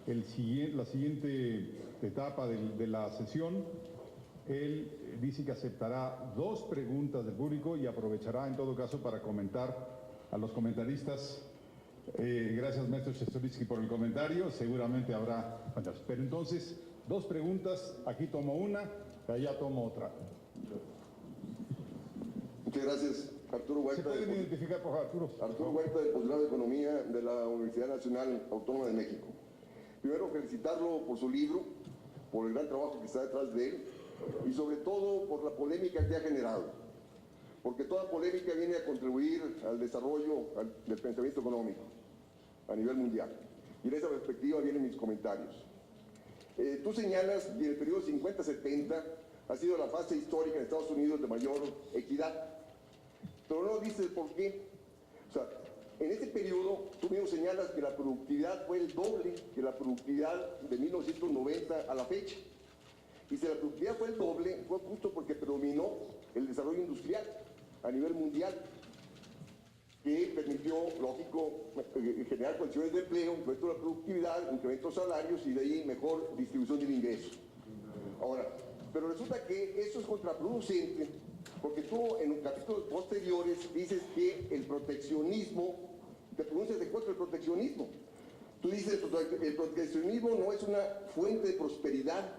D: la siguiente etapa de la sesión. Él dice que aceptará 2 preguntas del público y aprovechará en todo caso para comentar a los comentaristas. Gracias, maestro Czertorivsky, por el comentario. Seguramente habrá... Pero entonces, 2 preguntas. Aquí tomo una, allá tomo otra.
I: Muchas gracias. Arturo Huerta.
D: ¿Se pueden identificar, por favor, Arturo?
I: Arturo Huerta, del posgrado de Economía de la Universidad Nacional Autónoma de México. Primero, felicitarlo por su libro, por el gran trabajo que está detrás de él y sobre todo por la polémica que ha generado. Porque toda polémica viene a contribuir al desarrollo del pensamiento económico a nivel mundial. Y en esa perspectiva vienen mis comentarios. Tú señalas que en el periodo 50-70 ha sido la fase histórica en Estados Unidos de mayor equidad. Pero no dices por qué. O sea, en este periodo tú mismo señalas que la productividad fue el doble que la productividad de 1990 a la fecha. Y si la productividad fue el doble, fue justo porque predominó el desarrollo industrial a nivel mundial, que permitió, lógico, generar condiciones de empleo, incremento de la productividad, incremento de salarios y de ahí mejor distribución del ingreso. Ahora, pero resulta que eso es contraproducente, porque tú en los capítulos posteriores dices que el proteccionismo, te pronuncias en contra del proteccionismo. Tú dices que el proteccionismo no es una fuente de prosperidad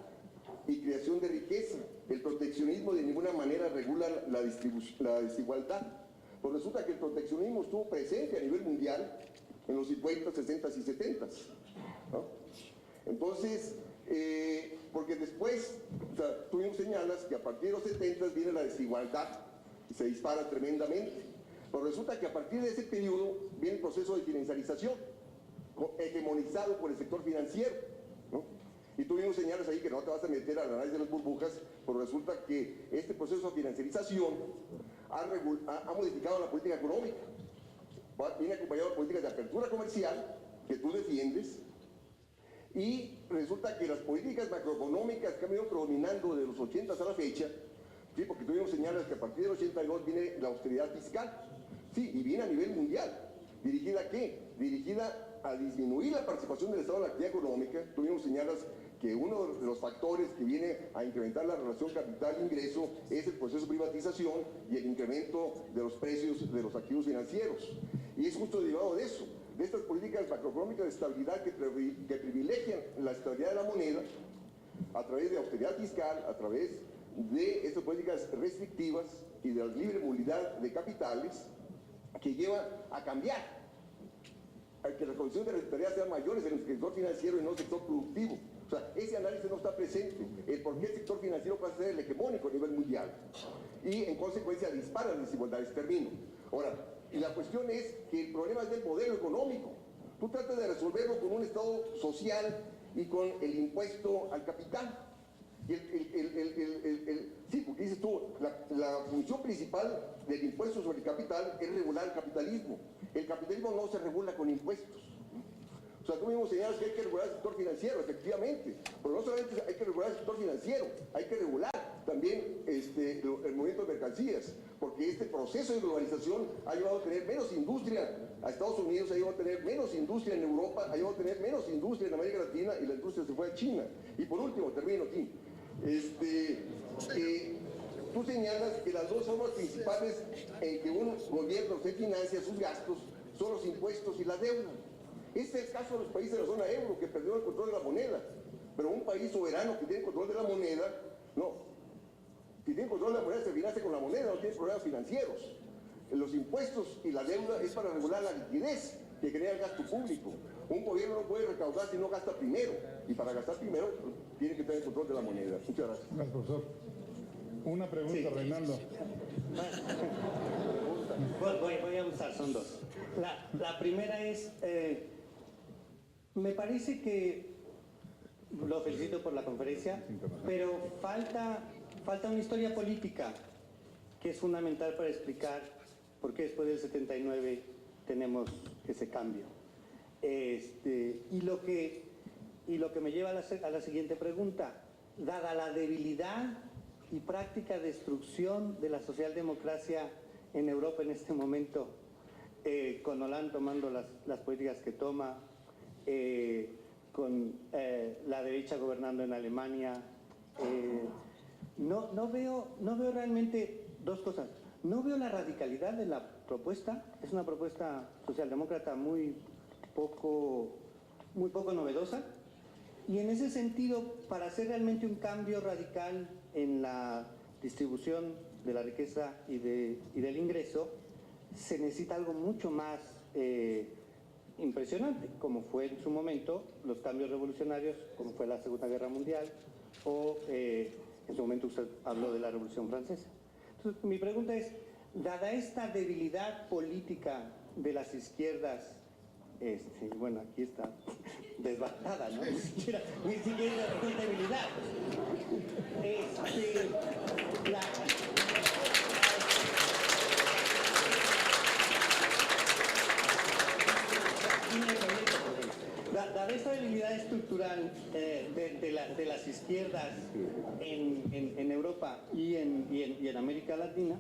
I: y creación de riqueza. El proteccionismo de ninguna manera regula la desigualdad. Pues resulta que el proteccionismo estuvo presente a nivel mundial en los 50, 60 y 70, ¿no? Entonces, porque después, o sea, tú mismo señalas que a partir de los 70 viene la desigualdad y se dispara tremendamente. Pero resulta que a partir de ese periodo viene el proceso de financiarización, hegemonizado por el sector financiero, ¿no? Y tú mismo señalas ahí que no te vas a meter al análisis de las burbujas, pero resulta que este proceso de financiarización ha modificado la política económica. Viene acompañado de políticas de apertura comercial que tú defiendes, y resulta que las políticas macroeconómicas que han venido predominando de los 80 a la fecha, ¿sí? Porque tú mismo señalas que a partir del 82 viene la austeridad fiscal, sí, y viene a nivel mundial. ¿Dirigida a qué? Dirigida a disminuir la participación del Estado en la actividad económica. Tú mismo señalas que uno de los factores que viene a incrementar la relación capital-ingreso es el proceso de privatización y el incremento de los precios de los activos financieros. Y es justo derivado de eso, de estas políticas macroeconómicas de estabilidad que privilegian la estabilidad de la moneda a través de austeridad fiscal, a través de estas políticas restrictivas y de la libre movilidad de capitales, que lleva a cambiar, a que las condiciones de rentabilidad sean mayores en el sector financiero y no en el sector productivo. O sea, ese análisis no está presente, el por qué el sector financiero pasa a ser el hegemónico a nivel mundial. Y en consecuencia dispara las desigualdades. Termino. Ahora, y la cuestión es que el problema es del modelo económico. Tú tratas de resolverlo con un Estado social y con el impuesto al capital. Sí, porque dices tú, la función principal del impuesto sobre el capital es regular el capitalismo. El capitalismo no se regula con impuestos. O sea, tú mismo señalas que hay que regular el sector financiero, efectivamente, pero no solamente hay que regular el sector financiero, hay que regular también el movimiento de mercancías, porque este proceso de globalización ha llevado a tener menos industria a Estados Unidos, ha llevado a tener menos industria en Europa, ha llevado a tener menos industria en América Latina y la industria se fue a China. Y por último, termino aquí, tú señalas que las dos formas principales en que un gobierno se financia sus gastos son los impuestos y la deuda. Este es el caso de los países de la zona euro que perdieron el control de la moneda, pero un país soberano que tiene control de la moneda, no, que tiene control de la moneda se financia con la moneda, no tiene problemas financieros. Los impuestos y la deuda es para regular la liquidez que crea el gasto público. Un gobierno no puede recaudar si no gasta primero. Y para gastar primero, pues, tiene que tener control de la moneda. Muchas gracias.
D: Gracias, profesor. Una pregunta, Reinaldo.
J: Voy a usar, son dos. La primera es, me parece que, lo felicito por la conferencia, pero falta una historia política que es fundamental para explicar por qué después del 79 tenemos ese cambio. Y lo que me lleva a la siguiente pregunta, dada la debilidad y práctica destrucción de la socialdemocracia en Europa en este momento, con Hollande tomando las políticas que toma, con la derecha gobernando en Alemania, no veo realmente dos cosas. No veo la radicalidad de la propuesta, es una propuesta socialdemócrata muy poco novedosa, y en ese sentido, para hacer realmente un cambio radical en la distribución de la riqueza y del ingreso, se necesita algo mucho más impresionante, como fue en su momento los cambios revolucionarios, como fue la Segunda Guerra Mundial, o en su momento usted habló de la Revolución Francesa. Entonces, mi pregunta es, dada esta debilidad política de las izquierdas, bueno, aquí está desbastada, ¿no? Ni siquiera es debilidad. Dada esta debilidad estructural de las izquierdas en Europa y en América Latina,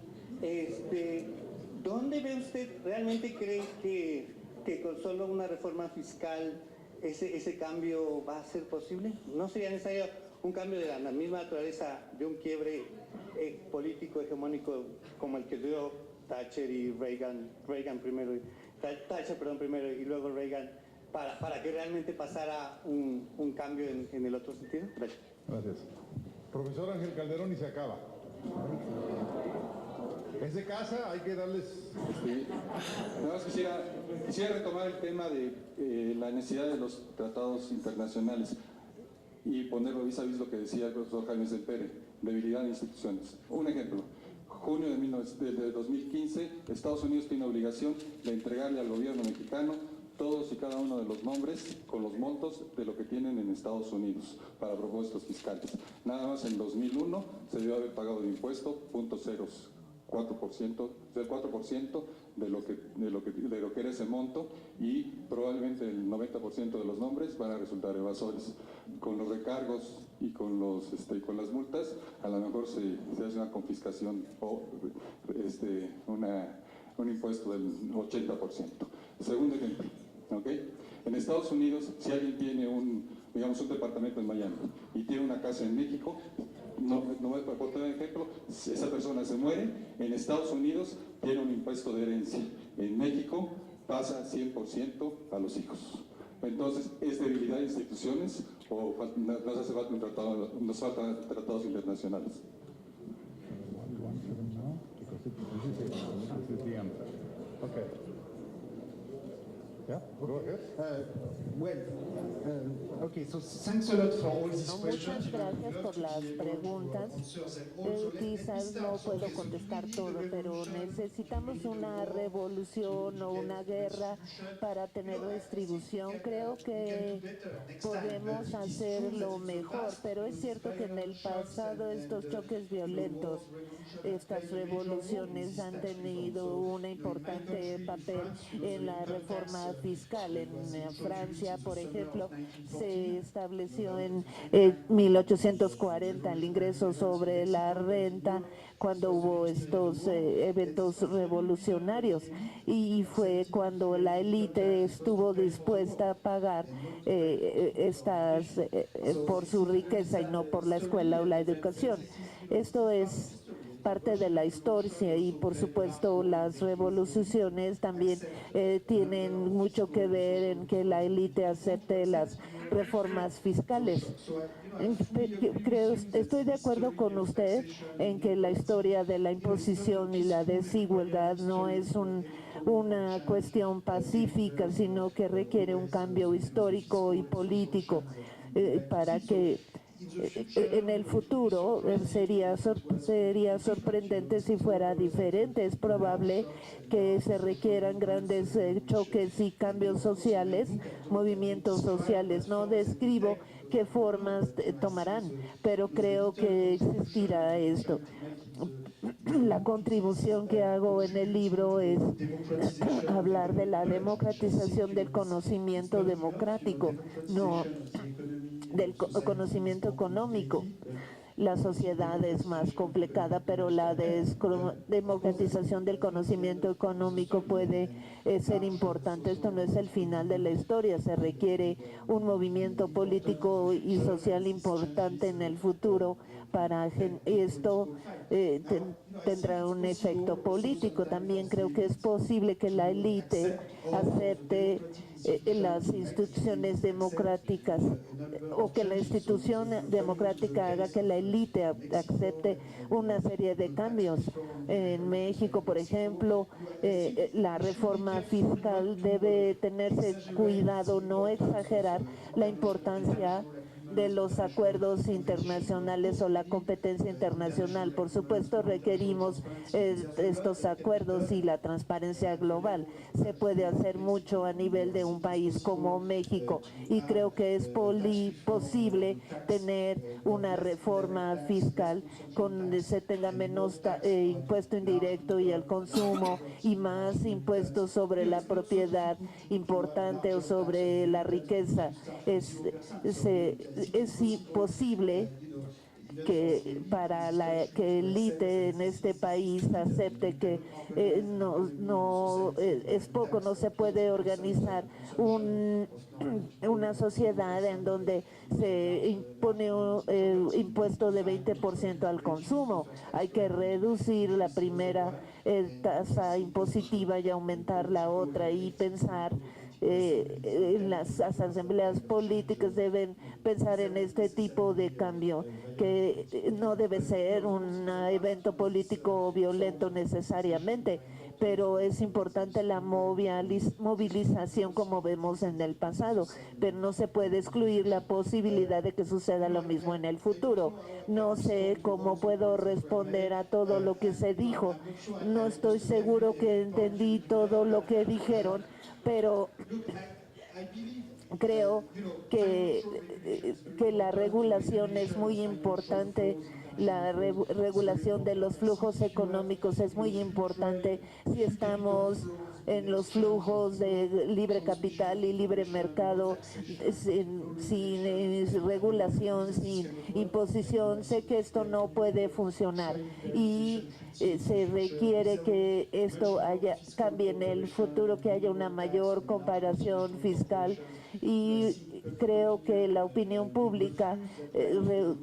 J: ¿dónde ve usted, realmente cree que con solo una reforma fiscal ese cambio va a ser posible? ¿No sería necesario un cambio de la misma naturaleza, de un quiebre político hegemónico como el que dio Thatcher y Reagan primero, Thatcher primero y luego Reagan, para que realmente pasara un cambio en el otro sentido? Gracias.
D: Gracias. Profesor Ángel Calderón, y se acaba. Es de casa, hay que darles...
K: Nada más quisiera retomar el tema de la necesidad de los tratados internacionales y ponerlo vis a vis lo que decía el profesor Jaime Sempere, debilidad de instituciones. Un ejemplo, junio de 2015, Estados Unidos tiene obligación de entregarle al gobierno mexicano todos y cada uno de los nombres con los montos de lo que tienen en Estados Unidos para propósitos fiscales. Nada más en 2001 se debió haber pagado de impuesto 0.04%, del 4% de lo que era ese monto, y probablemente el 90% de los nombres van a resultar evasores. Con los recargos y con las multas, a lo mejor se hace una confiscación o un impuesto del 80%. Segundo ejemplo, ¿okay? En Estados Unidos, si alguien tiene un departamento en Miami y tiene una casa en México, no por tener ejemplo, si esa persona se muere, en Estados Unidos tiene un impuesto de herencia. En México pasa 100% a los hijos. Entonces, ¿es debilidad de instituciones o nos hace falta nos faltan tratados internacionales?
D: Okay. Yeah, go ahead.
L: Okay, so thanks a lot for all these questions.
F: Muchas gracias por las preguntas. Quizás no puedo contestar todo, pero necesitamos una revolución o una guerra para tener distribución. Creo que podemos hacerlo mejor, pero es cierto que en el pasado estos choques violentos, estas revoluciones han tenido un importante papel en la reforma fiscal. En Francia, por ejemplo, se estableció en 1840 el ingreso sobre la renta cuando hubo estos eventos revolucionarios, y fue cuando la élite estuvo dispuesta a pagar por su riqueza y no por la escuela o la educación. Esto es parte de la historia y por supuesto las revoluciones también tienen mucho que ver en que la élite acepte las reformas fiscales. Estoy de acuerdo con usted en que la historia de la imposición y la desigualdad no es una cuestión pacífica, sino que requiere un cambio histórico y político para que en el futuro sería sorprendente si fuera diferente. Es probable que se requieran grandes choques y cambios sociales, movimientos sociales. No describo qué formas tomarán, pero creo que existirá esto. La contribución que hago en el libro es hablar de la democratización del conocimiento democrático, no del conocimiento económico. La sociedad es más complicada, pero la democratización del conocimiento económico puede ser importante. Esto no es el final de la historia, se requiere un movimiento político y social importante en el futuro para esto tendrá un efecto político. También creo que es posible que la élite acepte las instituciones democráticas o que la institución democrática haga que la élite acepte una serie de cambios. En México, por ejemplo, la reforma fiscal debe tenerse cuidado, no exagerar la importancia de los acuerdos internacionales o la competencia internacional. Por supuesto, requerimos estos acuerdos y la transparencia global. Se puede hacer mucho a nivel de un país como México y creo que es posible tener una reforma fiscal donde se tenga menos impuesto indirecto y el consumo y más impuestos sobre la propiedad importante o sobre la riqueza. Es posible que para que el élite en este país acepte que es poco, no se puede organizar una sociedad en donde se impone un impuesto de 20% al consumo. Hay que reducir la primera tasa impositiva y aumentar la otra y pensar las asambleas políticas deben pensar en este tipo de cambio, que no debe ser un evento político violento necesariamente, pero es importante la movilización como vemos en el pasado, pero no se puede excluir la posibilidad de que suceda lo mismo en el futuro. No sé cómo puedo responder a todo lo que se dijo, no estoy seguro que entendí todo lo que dijeron, pero creo que la regulación es muy importante. La regulación de los flujos económicos es muy importante si estamos en los flujos de libre capital y libre mercado, sin regulación, sin imposición. Sé que esto no puede funcionar y se requiere que esto cambie en el futuro, que haya una mayor comparación fiscal, y creo que la opinión pública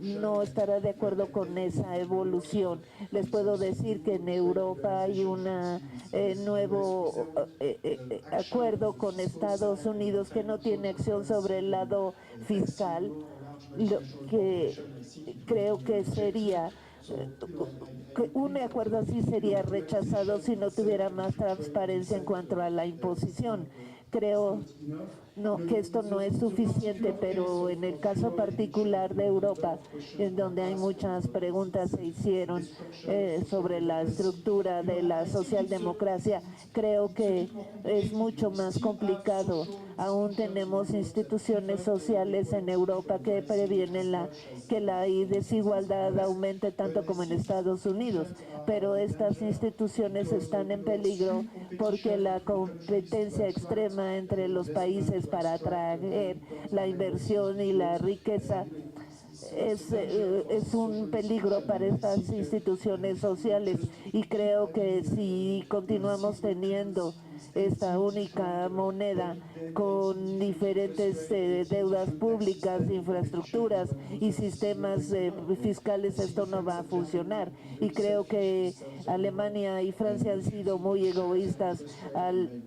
F: no estará de acuerdo con esa evolución. Les puedo decir que en Europa hay un nuevo acuerdo con Estados Unidos que no tiene acción sobre el lado fiscal, lo que creo que sería un acuerdo así sería rechazado si no tuviera más transparencia en cuanto a la imposición. Creo que esto no es suficiente, pero en el caso particular de Europa, en donde hay muchas preguntas se hicieron sobre la estructura de la socialdemocracia, creo que es mucho más complicado. Aún tenemos instituciones sociales en Europa que previenen que la desigualdad aumente tanto como en Estados Unidos, pero estas instituciones están en peligro porque la competencia extrema entre los países para atraer la inversión y la riqueza es un peligro para estas instituciones sociales, y creo que si continuamos teniendo esta única moneda con diferentes deudas públicas, infraestructuras y sistemas fiscales, esto no va a funcionar. Y creo que Alemania y Francia han sido muy egoístas al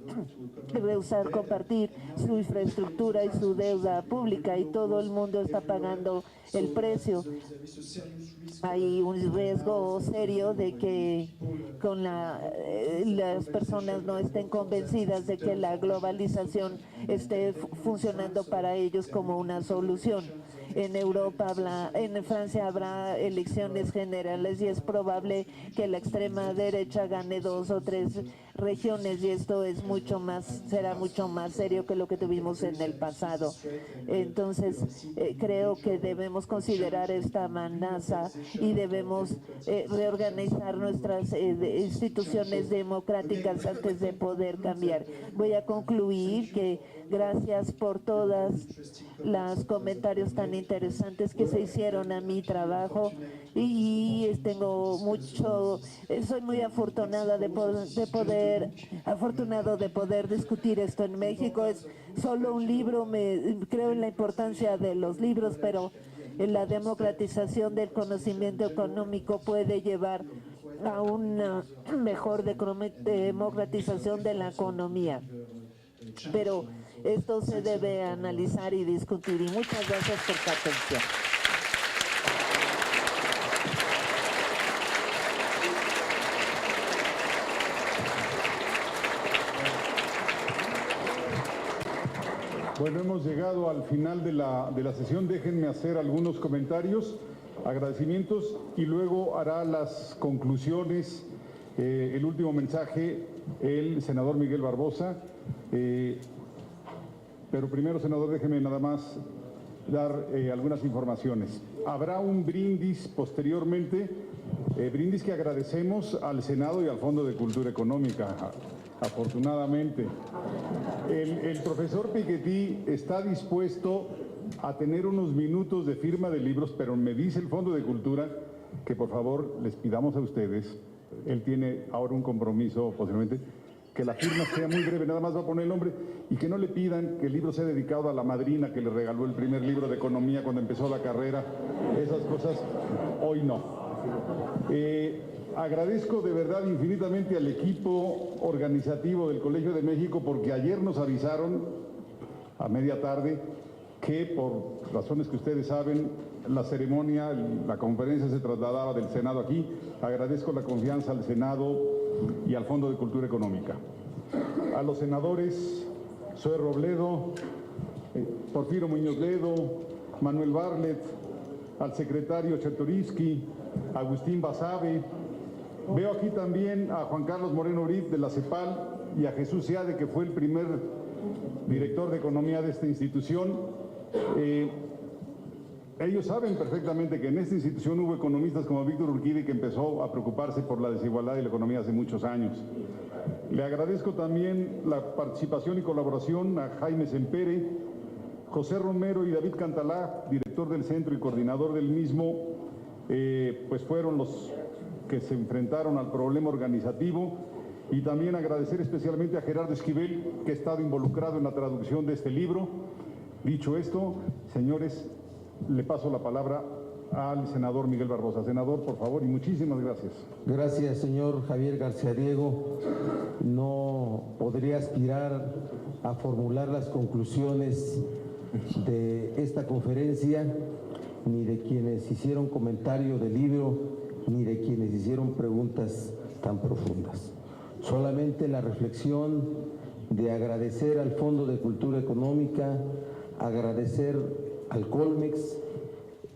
F: rehusar compartir su infraestructura y su deuda pública, y todo el mundo está pagando el precio. Hay un riesgo serio de que con las personas no estén convencidas de que la globalización esté funcionando para ellos como una solución. En en Francia habrá elecciones generales y es probable que la extrema derecha gane 2 o 3 regiones, y esto es será mucho más serio que lo que tuvimos en el pasado. Entonces, creo que debemos considerar esta amenaza y debemos reorganizar nuestras instituciones democráticas antes de poder cambiar. Voy a concluir que gracias por todos los comentarios tan interesantes que se hicieron a mi trabajo, y soy muy afortunada de poder discutir esto en México. Es solo un libro, creo en la importancia de los libros, pero en la democratización del conocimiento económico puede llevar a una mejor democratización de la economía. Pero esto se debe analizar y discutir, y muchas gracias por su atención.
D: Bueno, hemos llegado al final de la sesión. Déjenme hacer algunos comentarios, agradecimientos, y luego hará las conclusiones, el último mensaje, el senador Miguel Barbosa. Pero primero, senador, déjeme nada más dar algunas informaciones. Habrá un brindis posteriormente, brindis que agradecemos al Senado y al Fondo de Cultura Económica, afortunadamente. El profesor Piketty está dispuesto a tener unos minutos de firma de libros, pero me dice el Fondo de Cultura que por favor les pidamos a ustedes, él tiene ahora un compromiso posiblemente, que la firma sea muy breve, nada más va a poner el nombre, y que no le pidan que el libro sea dedicado a la madrina que le regaló el primer libro de economía cuando empezó la carrera. Esas cosas hoy no. Agradezco de verdad infinitamente al equipo organizativo del Colegio de México, porque ayer nos avisaron a media tarde que por razones que ustedes saben, la ceremonia, la conferencia se trasladaba del Senado aquí. Agradezco la confianza al Senado y al Fondo de Cultura Económica. A los senadores Zoe Robledo, Porfirio Muñoz Ledo, Manuel Barlet, al secretario Chertoriski, Agustín Basabe. Veo aquí también a Juan Carlos Moreno Brit de la CEPAL y a Jesús Seade, que fue el primer director de economía de esta institución. Ellos saben perfectamente que en esta institución hubo economistas como Víctor Urquidi, que empezó a preocuparse por la desigualdad y la economía hace muchos años. Le agradezco también la participación y colaboración a Jaime Sempere, José Romero y David Cantalá, director del centro y coordinador del mismo, pues fueron los que se enfrentaron al problema organizativo. Y también agradecer especialmente a Gerardo Esquivel, que ha estado involucrado en la traducción de este libro. Dicho esto, señores, le paso la palabra al senador Miguel Barbosa. Senador, por favor, y muchísimas gracias.
M: Gracias, señor Javier García Diego. No podría aspirar a formular las conclusiones de esta conferencia, ni de quienes hicieron comentario del libro, ni de quienes hicieron preguntas tan profundas. Solamente la reflexión de agradecer al Fondo de Cultura Económica, agradecer al Colmex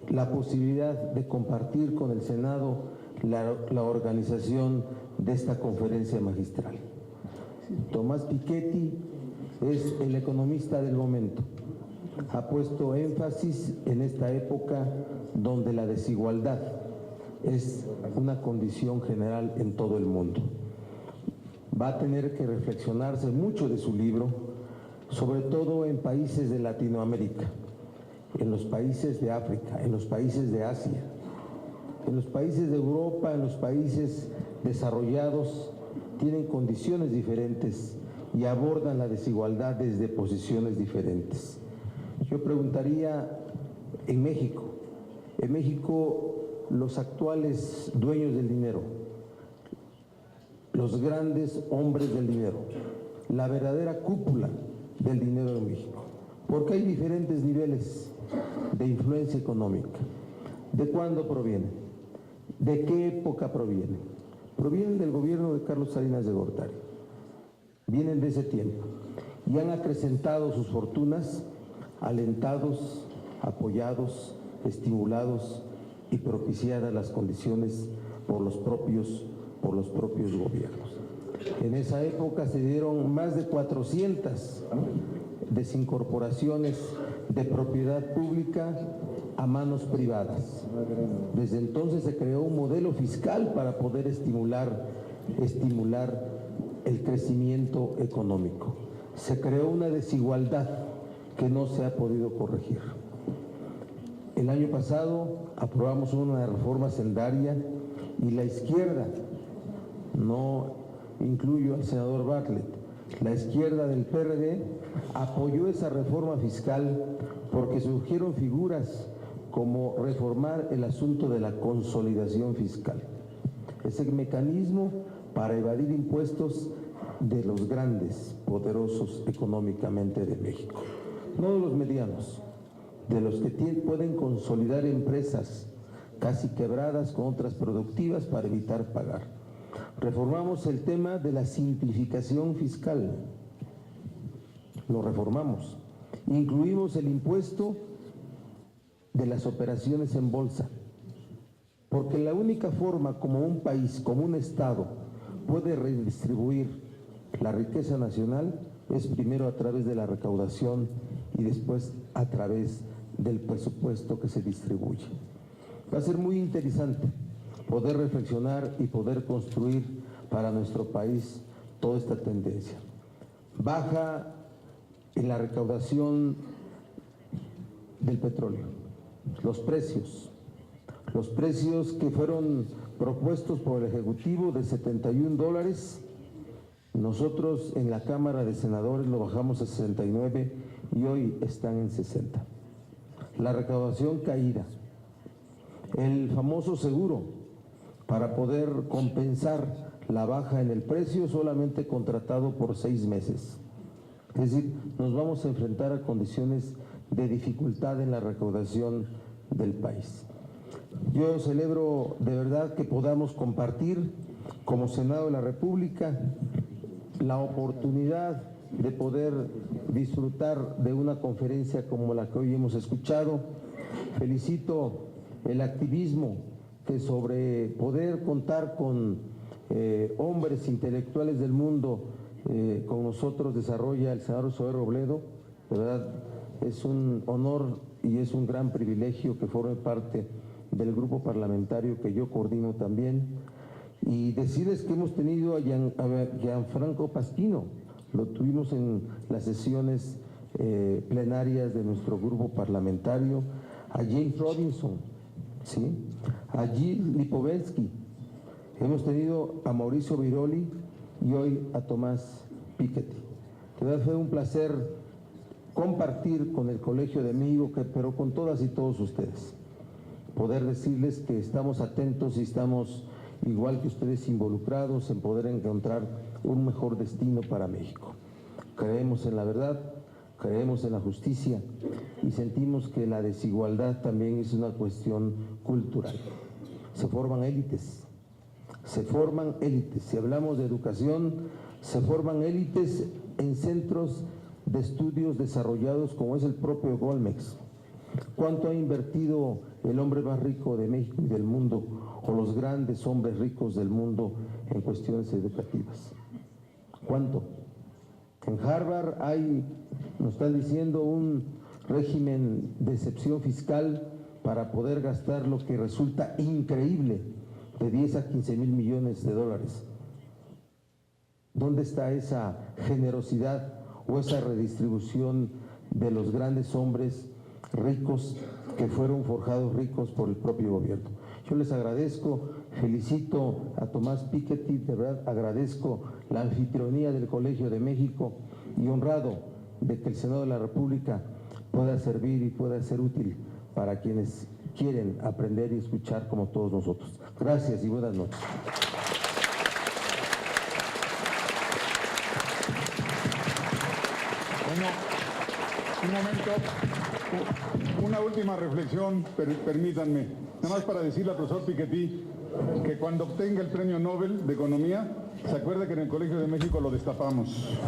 M: la posibilidad de compartir con el Senado la organización de esta conferencia magistral. Tomás Piketty es el economista del momento. Ha puesto énfasis en esta época donde la desigualdad es una condición general en todo el mundo. Va a tener que reflexionarse mucho de su libro, sobre todo en países de Latinoamérica, en los países de África, en los países de Asia, en los países de Europa, en los países desarrollados, tienen condiciones diferentes y abordan la desigualdad desde posiciones diferentes. Yo preguntaría, en México, los actuales dueños del dinero, los grandes hombres del dinero, la verdadera cúpula del dinero en México, porque hay diferentes niveles de influencia económica. ¿De cuándo provienen? ¿De qué época provienen? Provienen del gobierno de Carlos Salinas de Gortari. Vienen de ese tiempo y han acrecentado sus fortunas, alentados, apoyados, estimulados y propiciadas las condiciones por los propios gobiernos. En esa época se dieron más de 400 desincorporaciones de propiedad pública a manos privadas. Desde entonces se creó un modelo fiscal para poder estimular el crecimiento económico. Se creó una desigualdad que no se ha podido corregir. El año pasado aprobamos una reforma sendaria y la izquierda, no incluyo al senador Bartlett, la izquierda del PRD apoyó esa reforma fiscal porque surgieron figuras como reformar el asunto de la consolidación fiscal, ese mecanismo para evadir impuestos de los grandes, poderosos económicamente de México, no de los medianos, de los que pueden consolidar empresas casi quebradas con otras productivas para evitar pagar. Reformamos el tema de la simplificación fiscal, lo reformamos, incluimos el impuesto de las operaciones en bolsa, porque la única forma como un país, como un Estado, puede redistribuir la riqueza nacional es primero a través de la recaudación y después a través del presupuesto que se distribuye. Va a ser muy interesante poder reflexionar y poder construir para nuestro país toda esta tendencia. Baja en la recaudación del petróleo, los precios que fueron propuestos por el Ejecutivo de $71, nosotros en la Cámara de Senadores lo bajamos a 69 y hoy están en 60. La recaudación caída, el famoso seguro para poder compensar la baja en el precio solamente contratado por 6 meses. Es decir, nos vamos a enfrentar a condiciones de dificultad en la recaudación del país. Yo celebro de verdad que podamos compartir como Senado de la República la oportunidad de poder disfrutar de una conferencia como la que hoy hemos escuchado. Felicito el activismo que sobre poder contar con hombres intelectuales del mundo con nosotros desarrolla el senador Zoé Robledo. De verdad es un honor y es un gran privilegio que forme parte del grupo parlamentario que yo coordino también. Y decirles que hemos tenido a Gianfranco Pastino, lo tuvimos en las sesiones plenarias de nuestro grupo parlamentario, a James Robinson, ¿sí? A Gilles Lipovetsky, hemos tenido a Mauricio Viroli y hoy a Tomás Piketty. De verdad fue un placer compartir con el Colegio de México, pero con todas y todos ustedes, poder decirles que estamos atentos y estamos igual que ustedes involucrados en poder encontrar un mejor destino para México. Creemos en la verdad, creemos en la justicia y sentimos que la desigualdad también es una cuestión cultural. Se forman élites, Si hablamos de educación, se forman élites en centros de estudios desarrollados como es el propio Colmex. ¿Cuánto ha invertido el hombre más rico de México y del mundo o los grandes hombres ricos del mundo en cuestiones educativas? ¿Cuánto? En Harvard hay, nos están diciendo, un régimen de excepción fiscal para poder gastar lo que resulta increíble, de 10 a 15 mil millones de dólares. ¿Dónde está esa generosidad o esa redistribución de los grandes hombres ricos que fueron forjados ricos por el propio gobierno? Yo les agradezco, felicito a Tomás Piketty, de verdad agradezco la anfitrionía del Colegio de México y honrado de que el Senado de la República pueda servir y pueda ser útil para quienes quieren aprender y escuchar como todos nosotros. Gracias y buenas noches.
D: Bueno, un momento, una última reflexión, permítanme. Nada más para decirle al profesor Piketty que cuando obtenga el Premio Nobel de Economía, se acuerde que en el Colegio de México lo destapamos.